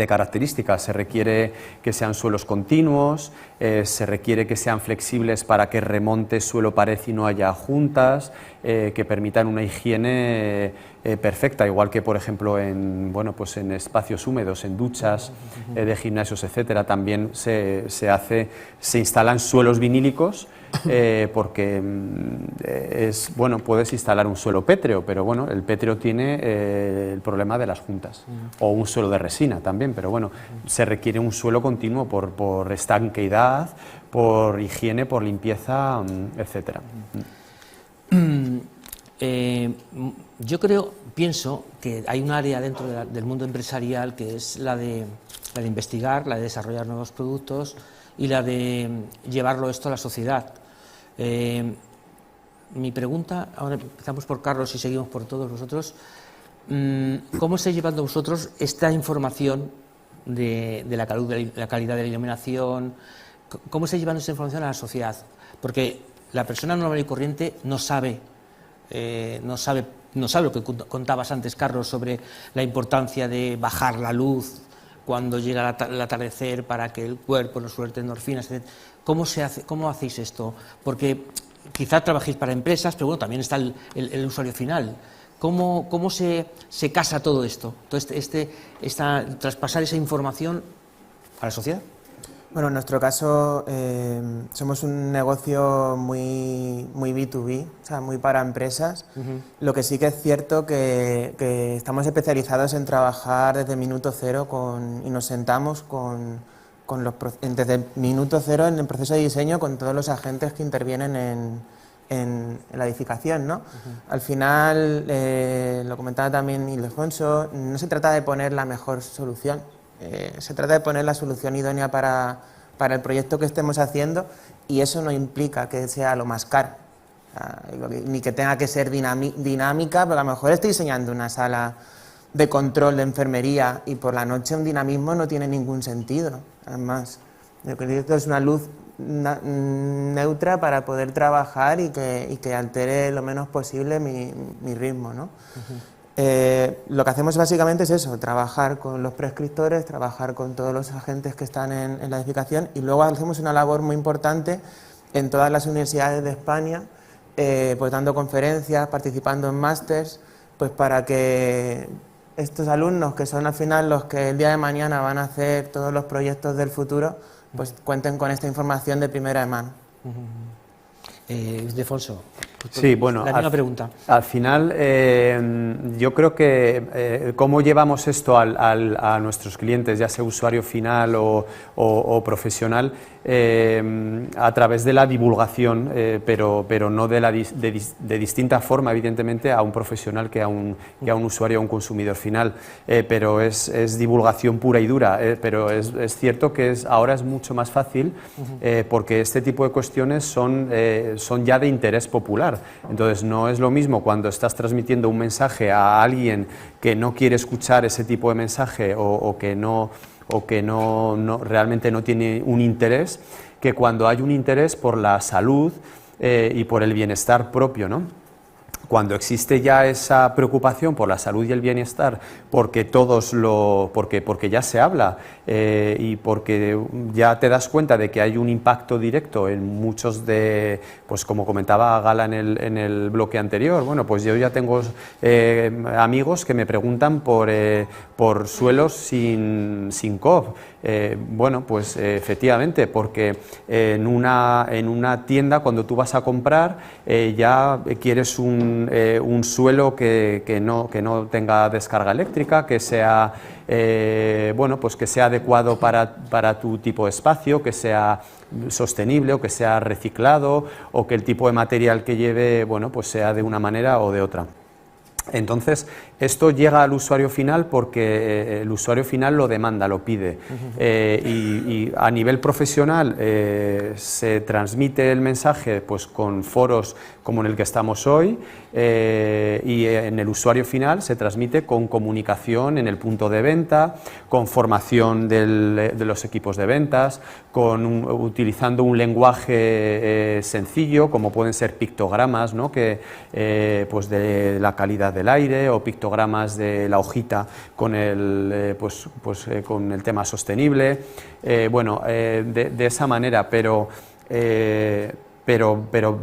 características. Se requiere que sean suelos continuos, se requiere que sean flexibles para que remonte suelo-pared y no haya juntas, que permitan una higiene perfecta, igual que por ejemplo en espacios húmedos, en duchas de gimnasios, etcétera. También se instalan suelos vinílicos porque puedes instalar un suelo pétreo, pero bueno, el pétreo tiene el problema de las juntas, o un suelo de resina también, pero bueno, se requiere un suelo continuo por estanqueidad, por higiene, por limpieza, etcétera. Yo pienso que hay un área dentro del mundo empresarial que es la de investigar, la de desarrollar nuevos productos y la de llevarlo esto a la sociedad. Mi pregunta, ahora empezamos por Carlos y seguimos por todos vosotros, ¿cómo estáis llevando vosotros esta información de la calidad de la iluminación? ¿Cómo estáis llevando esta información a la sociedad? Porque la persona normal y corriente no sabe lo que contabas antes, Carlos, sobre la importancia de bajar la luz cuando llega el atardecer para que el cuerpo no suelte endorfinas, etc. ¿Cómo hacéis esto? Porque quizá trabajéis para empresas, pero bueno, también está el usuario final. ¿Cómo se casa todo esto? Traspasar esa información a la sociedad. Bueno, en nuestro caso somos un negocio muy B2B, o sea, muy para empresas. Lo que sí que es cierto que estamos especializados en trabajar desde minuto cero y nos sentamos desde el minuto cero en el proceso de diseño con todos los agentes que intervienen en la edificación, ¿no? Al final, lo comentaba también Ildefonso, no se trata de poner la mejor solución, se trata de poner la solución idónea para el proyecto que estemos haciendo, y eso no implica que sea lo más caro, ni que tenga que ser dinámica, porque a lo mejor estoy diseñando una sala de control de enfermería y por la noche un dinamismo no tiene ningún sentido. Además, yo creo que esto es una luz neutra para poder trabajar y que altere lo menos posible mi ritmo, ¿no? Lo que hacemos básicamente es eso, trabajar con los prescriptores, trabajar con todos los agentes que están en la edificación, y luego hacemos una labor muy importante en todas las universidades de España, pues dando conferencias, participando en másters, pues para que estos alumnos, que son al final los que el día de mañana van a hacer todos los proyectos del futuro, pues cuenten con esta información de primera mano. Ildefonso, sí, bueno, la misma pregunta. Al final, yo creo que cómo llevamos esto a nuestros clientes, ya sea usuario final o profesional, a través de la divulgación, pero no de distinta forma, evidentemente, a un profesional que a un usuario o un consumidor final, pero es divulgación pura y dura, pero es cierto que ahora es mucho más fácil, porque este tipo de cuestiones son ya de interés popular. Entonces no es lo mismo cuando estás transmitiendo un mensaje a alguien que no quiere escuchar ese tipo de mensaje o que realmente no tiene un interés, que cuando hay un interés por la salud y por el bienestar propio, ¿no? Cuando existe ya esa preocupación por la salud y el bienestar, porque ya se habla y porque ya te das cuenta de que hay un impacto directo en muchos pues como comentaba Gala en el bloque anterior, bueno, pues yo ya tengo amigos que me preguntan por suelos sin COP. Bueno, pues efectivamente, porque en una tienda, cuando tú vas a comprar, ya quieres un suelo que no tenga descarga eléctrica, que sea bueno, pues que sea adecuado para tu tipo de espacio, que sea sostenible o que sea reciclado, o que el tipo de material que lleve, bueno, pues sea de una manera o de otra. Entonces, esto llega al usuario final porque el usuario final lo demanda, lo pide. Y a nivel profesional se transmite el mensaje pues, con foros como en el que estamos hoy, y en el usuario final se transmite con comunicación en el punto de venta, con formación de los equipos de ventas, utilizando un lenguaje sencillo, como pueden ser pictogramas, ¿no? Pues de la calidad del aire, o pictogramas de la hojita con con el tema sostenible, bueno, de esa manera, pero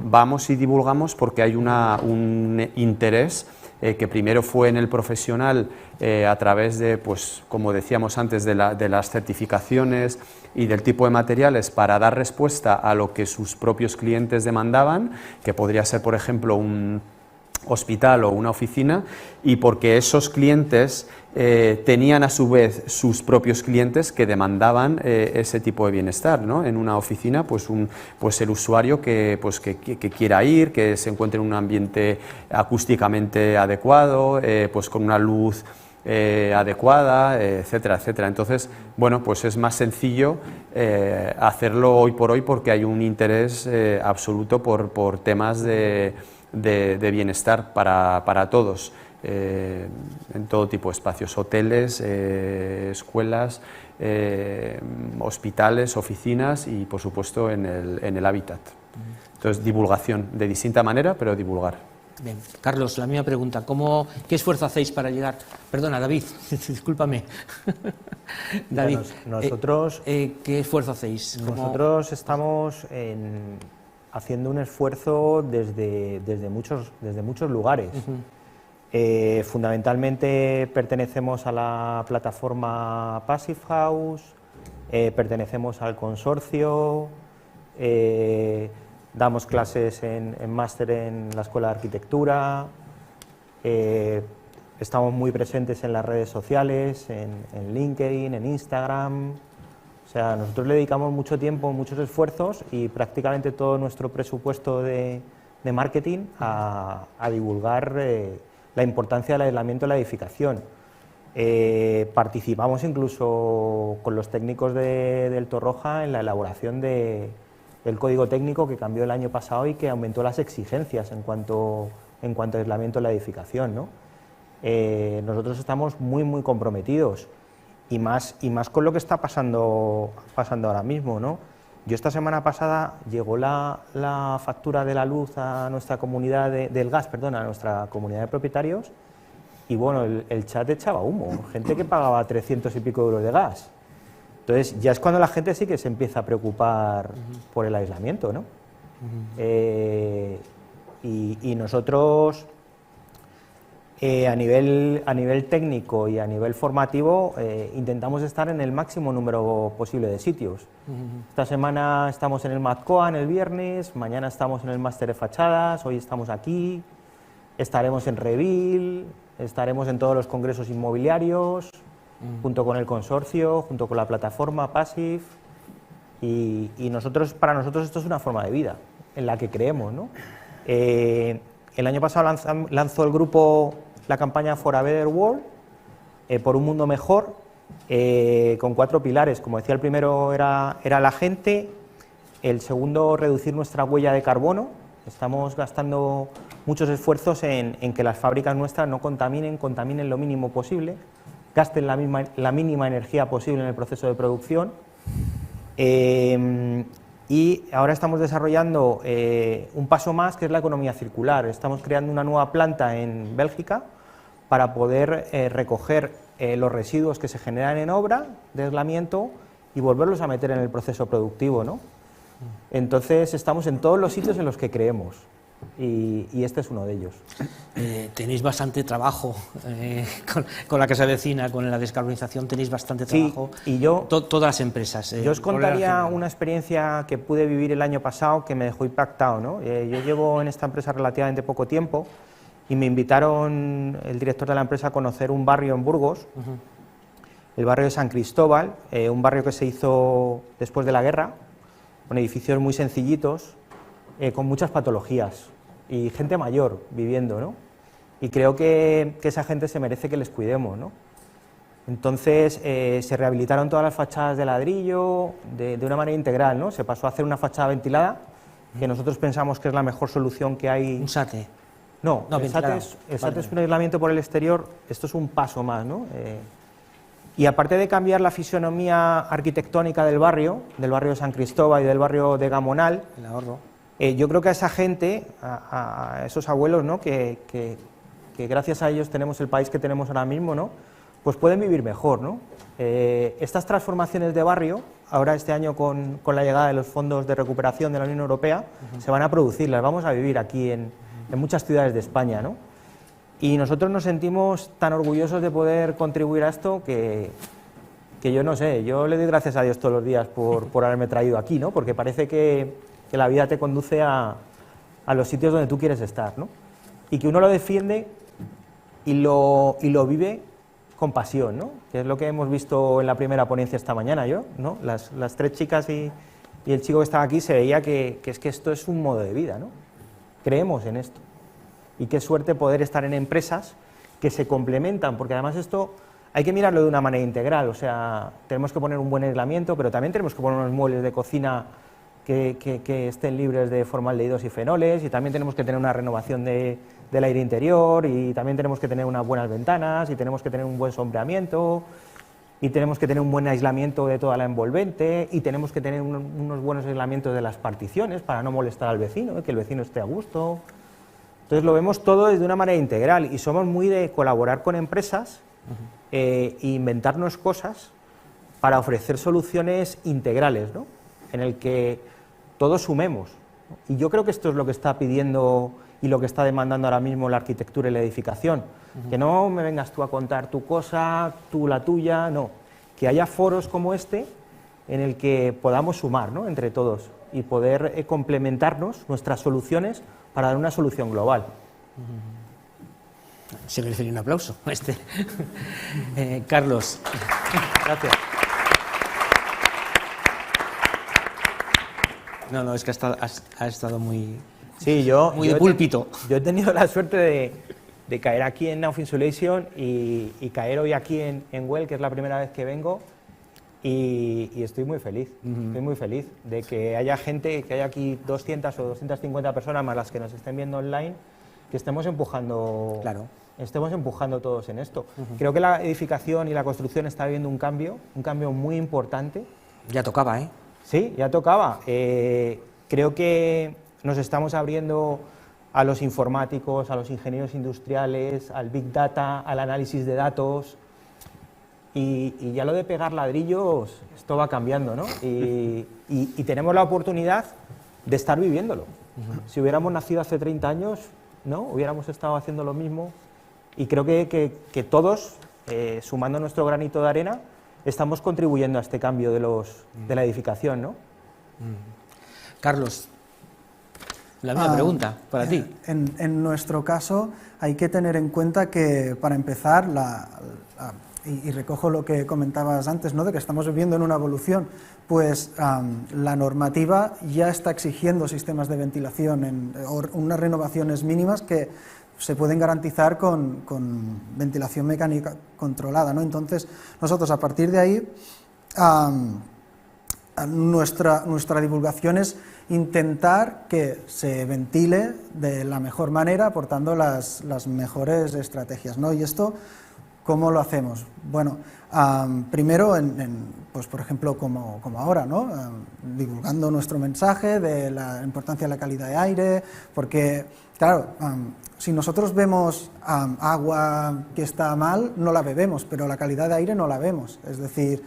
vamos y divulgamos porque hay un interés que primero fue en el profesional a través de, pues, como decíamos antes, de las certificaciones y del tipo de materiales para dar respuesta a lo que sus propios clientes demandaban, que podría ser, por ejemplo, un hospital o una oficina, y porque esos clientes tenían a su vez sus propios clientes que demandaban ese tipo de bienestar, ¿no? En una oficina, pues el usuario que quiera ir, que se encuentre en un ambiente acústicamente adecuado, pues con una luz adecuada, etcétera, etcétera. Entonces, bueno, pues es más sencillo hacerlo hoy por hoy porque hay un interés absoluto por temas de bienestar para todos. en todo tipo de espacios, hoteles, escuelas, hospitales, oficinas y, por supuesto, en el hábitat. Entonces, divulgación, de distinta manera, pero divulgar. Bien. Carlos, la misma pregunta. ¿Qué esfuerzo hacéis para llegar? Perdona, David, discúlpame. David, nosotros, ¿qué esfuerzo hacéis? Nosotros estamos haciendo un esfuerzo desde muchos lugares. Fundamentalmente pertenecemos a la plataforma Passive House, pertenecemos al consorcio, damos clases en máster en la Escuela de Arquitectura, estamos muy presentes en las redes sociales, en LinkedIn, en Instagram. O sea, nosotros le dedicamos mucho tiempo, muchos esfuerzos y prácticamente todo nuestro presupuesto de marketing a divulgar la importancia del aislamiento en la edificación. Participamos incluso con los técnicos del Torroja en la elaboración del código técnico que cambió el año pasado y que aumentó las exigencias en cuanto a aislamiento en la edificación, ¿no? Nosotros estamos muy comprometidos y más con lo que está pasando ahora mismo, ¿no? Yo esta semana pasada llegó la factura de la luz a nuestra comunidad del gas, perdón, a nuestra comunidad de propietarios y bueno, el chat echaba humo, gente que pagaba 300 y pico euros de gas. Entonces ya es cuando la gente sí que se empieza a preocupar por el aislamiento, ¿no? Y nosotros a nivel técnico y a nivel formativo intentamos estar en el máximo número posible de sitios. Esta semana estamos en el MATCOAN el viernes, mañana estamos en el máster de fachadas, hoy estamos aquí, estaremos en Revil, estaremos en todos los congresos inmobiliarios, junto con el consorcio, junto con la plataforma Passive y para nosotros esto es una forma de vida en la que creemos, ¿no? El año pasado lanzó el grupo la campaña For a Better World, por un mundo mejor, con 4 pilares. Como decía, el primero era la gente, el segundo, reducir nuestra huella de carbono. Estamos gastando muchos esfuerzos en que las fábricas nuestras no contaminen lo mínimo posible, gasten la mínima energía posible en el proceso de producción. Y ahora estamos desarrollando un paso más, que es la economía circular. Estamos creando una nueva planta en Bélgica para poder recoger los residuos que se generan en obra de aislamiento y volverlos a meter en el proceso productivo, ¿no? Entonces estamos en todos los sitios en los que creemos y este es uno de ellos. Tenéis bastante trabajo con la que se avecina, con la descarbonización tenéis bastante trabajo. Sí, y yo, todas las empresas. Yo os contaría una experiencia que pude vivir el año pasado que me dejó impactado, ¿no? Yo llevo en esta empresa relativamente poco tiempo y me invitaron el director de la empresa a conocer un barrio en Burgos, el barrio de San Cristóbal, un barrio que se hizo después de la guerra, con edificios muy sencillitos, con muchas patologías y gente mayor viviendo, ¿no? Y creo que esa gente se merece que les cuidemos, ¿no? Entonces se rehabilitaron todas las fachadas de ladrillo de una manera integral, ¿no? Se pasó a hacer una fachada ventilada, que nosotros pensamos que es la mejor solución que hay. ¿Un SATE? No, el SATE es un aislamiento por el exterior, esto es un paso más, ¿no? Y aparte de cambiar la fisonomía arquitectónica del barrio de San Cristóbal y del barrio de Gamonal, El ahorro. Yo creo que a esa gente, a esos abuelos, ¿no? que gracias a ellos tenemos el país que tenemos ahora mismo, ¿no? Pues pueden vivir mejor, ¿no? Estas transformaciones de barrio, ahora este año con la llegada de los fondos de recuperación de la Unión Europea, se van a producir, las vamos a vivir aquí en muchas ciudades de España, ¿no? Y nosotros nos sentimos tan orgullosos de poder contribuir a esto que yo no sé, yo le doy gracias a Dios todos los días por haberme traído aquí, ¿no? Porque parece que la vida te conduce a los sitios donde tú quieres estar, ¿no? Y que uno lo defiende y lo vive con pasión, ¿no? Que es lo que hemos visto en la primera ponencia esta mañana, ¿no? Las 3 chicas y el chico que estaba aquí se veía que es que esto es un modo de vida, ¿no? Creemos en esto. Y qué suerte poder estar en empresas que se complementan, porque además esto hay que mirarlo de una manera integral, o sea, tenemos que poner un buen aislamiento, pero también tenemos que poner unos muebles de cocina que estén libres de formaldehídos y fenoles, y también tenemos que tener una renovación del aire interior, y también tenemos que tener unas buenas ventanas, y tenemos que tener un buen sombreamiento, y tenemos que tener un buen aislamiento de toda la envolvente, y tenemos que tener unos buenos aislamientos de las particiones para no molestar al vecino, que el vecino esté a gusto. Entonces lo vemos todo de una manera integral, y somos muy de colaborar con empresas e inventarnos cosas para ofrecer soluciones integrales, ¿no? En el que todos sumemos. Y yo creo que esto es lo que está pidiendo y lo que está demandando ahora mismo la arquitectura y la edificación. Que no me vengas tú a contar tu cosa, tú la tuya, no. Que haya foros como este en el que podamos sumar, ¿no?, entre todos, y poder complementarnos nuestras soluciones para dar una solución global. Se merece un aplauso. Carlos. Gracias. No, es que ha estado muy... Sí, muy de púlpito. Yo he tenido la suerte de caer aquí en Now Insulation y caer hoy aquí en Well, que es la primera vez que vengo, y estoy muy feliz. Estoy muy feliz de que haya gente, que haya aquí 200 o 250 personas más las que nos estén viendo online, que estemos empujando, estemos empujando todos en esto. Creo que la edificación y la construcción está viviendo un cambio muy importante. Ya tocaba, ¿eh? Sí, ya tocaba. Creo que nos estamos abriendo a los informáticos, a los ingenieros industriales, al Big Data, al análisis de datos, y ya lo de pegar ladrillos, esto va cambiando, ¿no? Y tenemos la oportunidad de estar viviéndolo. Si hubiéramos nacido hace 30 años, ¿no?, hubiéramos estado haciendo lo mismo, y creo que todos, sumando nuestro granito de arena, estamos contribuyendo a este cambio de la edificación, ¿no? Carlos, la misma pregunta para ti. En nuestro caso hay que tener en cuenta que, para empezar, y recojo lo que comentabas antes, ¿no?, de que estamos viviendo en una evolución, pues la normativa ya está exigiendo sistemas de ventilación, unas renovaciones mínimas que se pueden garantizar con ventilación mecánica controlada, ¿no? Entonces, nosotros, a partir de ahí, nuestra divulgación es intentar que se ventile de la mejor manera, aportando las mejores estrategias, ¿no? Y esto, ¿cómo lo hacemos? Bueno, primero, pues por ejemplo, como ahora, ¿no?, divulgando nuestro mensaje de la importancia de la calidad de aire, porque, claro, si nosotros vemos agua que está mal, no la bebemos, pero la calidad de aire no la vemos. Es decir,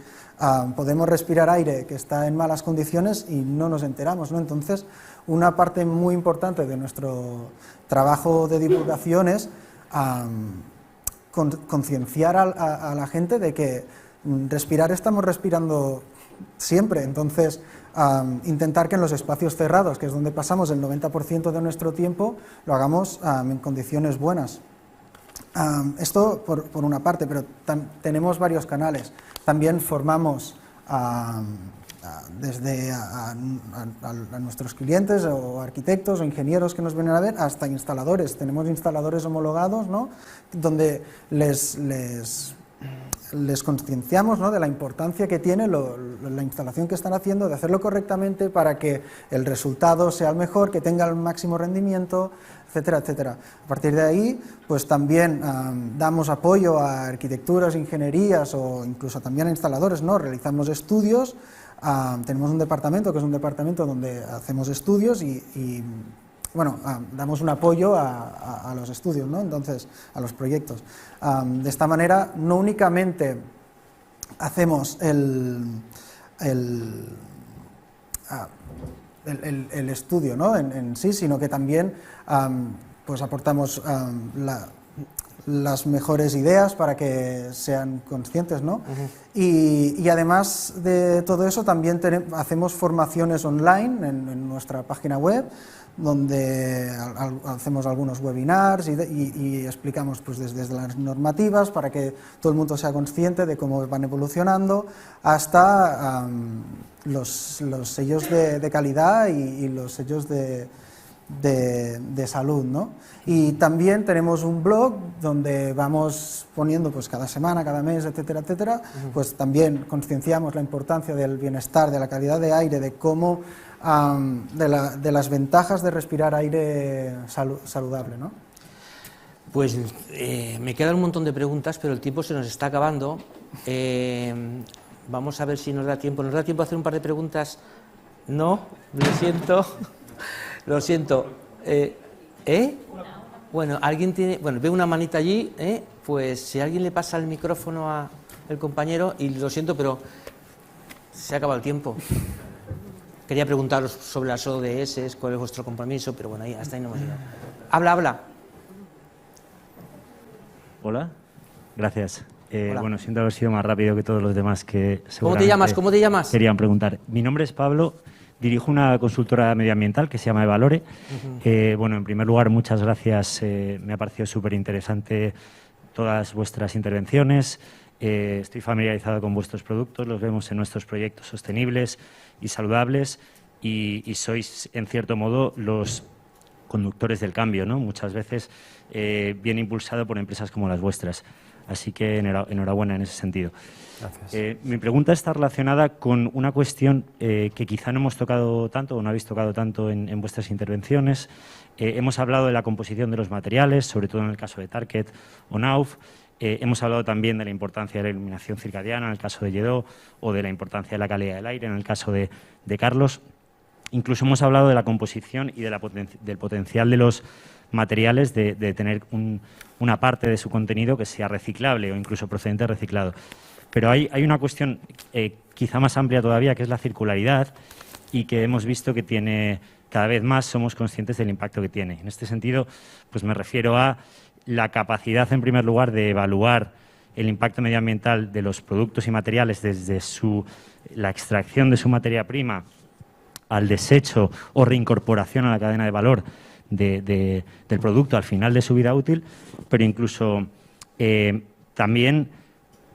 podemos respirar aire que está en malas condiciones y no nos enteramos, ¿no? Entonces, una parte muy importante de nuestro trabajo de divulgación es concienciar a la gente de que respirar estamos respirando siempre. Entonces, intentar que en los espacios cerrados, que es donde pasamos el 90% de nuestro tiempo, lo hagamos en condiciones buenas. Esto por una parte, pero tenemos varios canales. También formamos desde a nuestros clientes o arquitectos o ingenieros que nos vienen a ver, hasta instaladores. Tenemos instaladores homologados, ¿no?, donde les concienciamos, ¿no?, de la importancia que tiene la instalación que están haciendo, de hacerlo correctamente para que el resultado sea el mejor, que tenga el máximo rendimiento, etcétera, etcétera. A partir de ahí, pues también damos apoyo a arquitecturas, ingenierías o incluso también a instaladores, ¿no? Realizamos estudios, tenemos un departamento que es un departamento donde hacemos estudios y bueno, damos un apoyo a los estudios, ¿no?, entonces, a los proyectos. De esta manera, no únicamente hacemos el estudio, ¿no?, en sí, sino que también pues aportamos las mejores ideas para que sean conscientes, ¿no? Y además de todo eso, también hacemos formaciones online en nuestra página web, donde hacemos algunos webinars y explicamos, pues, desde las normativas para que todo el mundo sea consciente de cómo van evolucionando, hasta los sellos de calidad y los sellos de de salud, ¿no? Y también tenemos un blog donde vamos poniendo pues cada semana, cada mes, etcétera, etcétera, pues también concienciamos la importancia del bienestar, de la calidad de aire, de cómo, de las ventajas de respirar aire saludable, ¿no? Pues me quedan un montón de preguntas, pero el tiempo se nos está acabando. Vamos a ver si nos da tiempo. ¿Nos da tiempo a hacer un par de preguntas? No, lo siento. Lo siento. Bueno, alguien tiene. Bueno, veo una manita allí. Pues si alguien le pasa el micrófono al compañero, y lo siento, pero se ha acabado el tiempo. Quería preguntaros sobre las ODS, cuál es vuestro compromiso, pero bueno, hasta ahí no hemos llegado. Habla. Hola, gracias. Hola. Bueno, siento haber sido más rápido que todos los demás que ¿Cómo te llamas? seguramente ¿Cómo te llamas? querían preguntar. Mi nombre es Pablo, dirijo una consultora medioambiental que se llama Evalore. Bueno, en primer lugar, muchas gracias. Me ha parecido súper interesante todas vuestras intervenciones. Estoy familiarizado con vuestros productos, los vemos en nuestros proyectos sostenibles y saludables y sois, en cierto modo, los conductores del cambio, ¿no? Muchas veces bien impulsado por empresas como las vuestras. Así que enhorabuena en ese sentido. Gracias. Mi pregunta está relacionada con una cuestión que quizá no hemos tocado tanto o no habéis tocado tanto en vuestras intervenciones. Hemos hablado de la composición de los materiales, sobre todo en el caso de Target o Nauf. Hemos hablado también de la importancia de la iluminación circadiana en el caso de Lledó o de la importancia de la calidad del aire en el caso de Carlos. Incluso hemos hablado de la composición y de del potencial de los materiales de tener una parte de su contenido que sea reciclable o incluso procedente de reciclado. Pero hay una cuestión quizá más amplia todavía, que es la circularidad, y que hemos visto que tiene, cada vez más somos conscientes del impacto que tiene. En este sentido, pues me refiero a la capacidad, en primer lugar, de evaluar el impacto medioambiental de los productos y materiales desde la extracción de su materia prima al desecho o reincorporación a la cadena de valor del producto al final de su vida útil, pero incluso también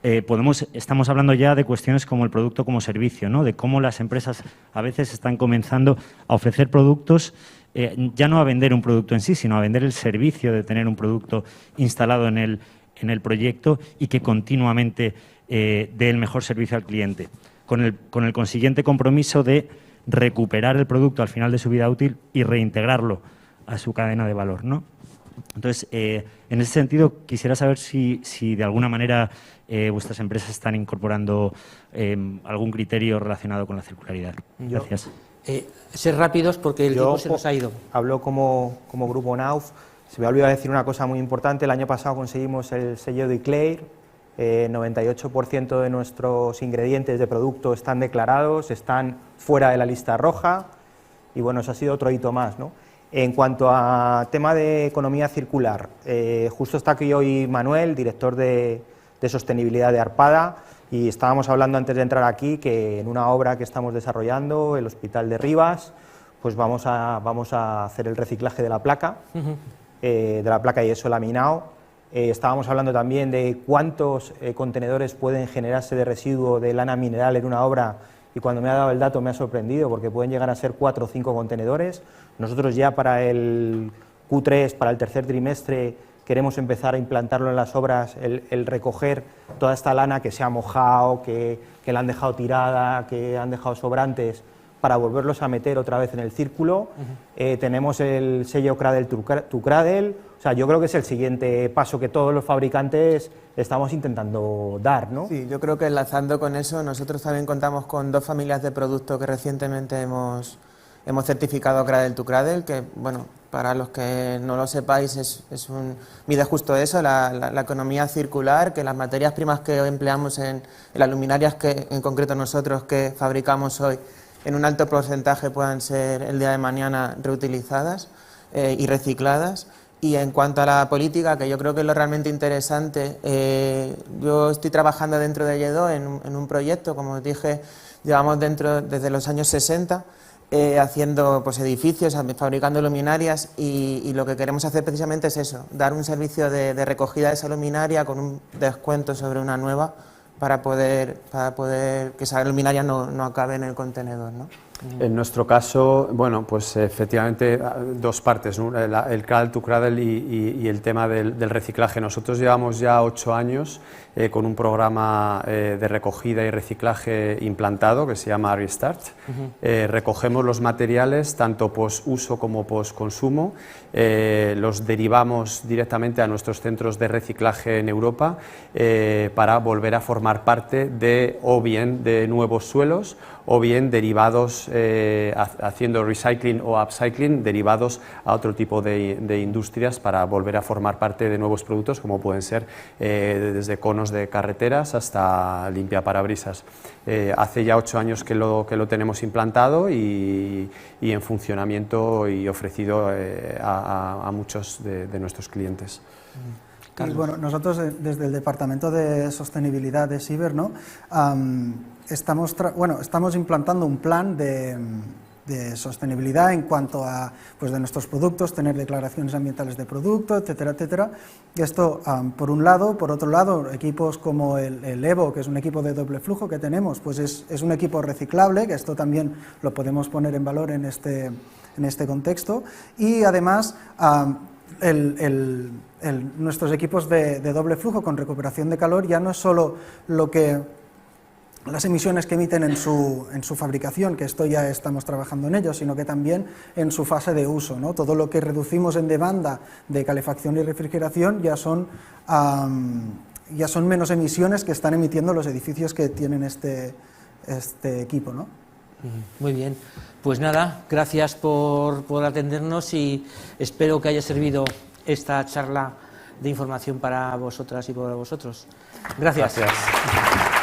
estamos hablando ya de cuestiones como el producto como servicio, ¿no? De cómo las empresas a veces están comenzando a ofrecer productos, ya no a vender un producto en sí, sino a vender el servicio de tener un producto instalado en el proyecto y que continuamente dé el mejor servicio al cliente, con el consiguiente compromiso de recuperar el producto al final de su vida útil y reintegrarlo a su cadena de valor, ¿no? Entonces, en ese sentido, quisiera saber si de alguna manera vuestras empresas están incorporando algún criterio relacionado con la circularidad. Gracias. Ser rápidos porque el tiempo se nos ha ido. Hablo como Grupo Nauf. Se me ha olvidado decir una cosa muy importante. El año pasado conseguimos el sello de Declare. 98% de nuestros ingredientes de producto están declarados, están fuera de la lista roja y bueno, eso ha sido otro hito más, ¿no? En cuanto a tema de economía circular, justo está aquí hoy Manuel, director de sostenibilidad de Arpada, y estábamos hablando antes de entrar aquí que en una obra que estamos desarrollando, el Hospital de Rivas, pues vamos a hacer el reciclaje de la placa, de la placa de yeso laminado. Estábamos hablando también de cuántos contenedores pueden generarse de residuo de lana mineral en una obra, y cuando me ha dado el dato me ha sorprendido porque pueden llegar a ser 4 o 5 contenedores. Nosotros ya para el Q3, para el tercer trimestre, queremos empezar a implantarlo en las obras, el recoger toda esta lana que se ha mojado, que la han dejado tirada, que han dejado sobrantes, para volverlos a meter otra vez en el círculo. Tenemos el sello Cradle to Cradle. O sea, yo creo que es el siguiente paso que todos los fabricantes estamos intentando dar, ¿no? Sí, yo creo que enlazando con eso, nosotros también contamos con 2 familias de productos que recientemente hemos certificado Cradle to Cradle, que, bueno, para los que no lo sepáis, mide justo eso, la economía circular, que las materias primas que empleamos en las luminarias, que en concreto nosotros que fabricamos hoy, en un alto porcentaje puedan ser el día de mañana reutilizadas y recicladas. Y en cuanto a la política, que yo creo que es lo realmente interesante, yo estoy trabajando dentro de Lledó en un proyecto, como os dije, llevamos dentro desde los años 60, haciendo pues, edificios, fabricando luminarias, y lo que queremos hacer precisamente es eso, dar un servicio de recogida de esa luminaria con un descuento sobre una nueva, para poder que esa luminaria no acabe en el contenedor, ¿no? En nuestro caso, bueno, pues efectivamente dos partes, ¿no? El cradle to cradle y el tema del reciclaje. Nosotros llevamos ya 8 años con un programa de recogida y reciclaje implantado que se llama Restart. Recogemos los materiales tanto post-uso como post-consumo, los derivamos directamente a nuestros centros de reciclaje en Europa para volver a formar parte de o bien de nuevos suelos o bien derivados, haciendo recycling o upcycling, derivados a otro tipo de industrias para volver a formar parte de nuevos productos, como pueden ser desde conos de carreteras hasta limpiaparabrisas. Hace ya 8 años que lo tenemos implantado y en funcionamiento y ofrecido a muchos de nuestros clientes. Y bueno, nosotros desde el Departamento de Sostenibilidad de Ciber, ¿no? Estamos implantando un plan de sostenibilidad en cuanto a pues, de nuestros productos, tener declaraciones ambientales de producto, etcétera, etcétera. Y esto, por un lado. Por otro lado, equipos como el Evo, que es un equipo de doble flujo que tenemos, pues es un equipo reciclable, que esto también lo podemos poner en valor en este contexto. Y además, nuestros equipos de doble flujo con recuperación de calor ya no es solo las emisiones que emiten en su fabricación, que esto ya estamos trabajando en ello, sino que también en su fase de uso, ¿no? Todo lo que reducimos en demanda de calefacción y refrigeración ya son menos emisiones que están emitiendo los edificios que tienen este equipo, ¿no? Muy bien, pues nada, gracias por atendernos y espero que haya servido esta charla de información para vosotras y para vosotros. Gracias. Gracias.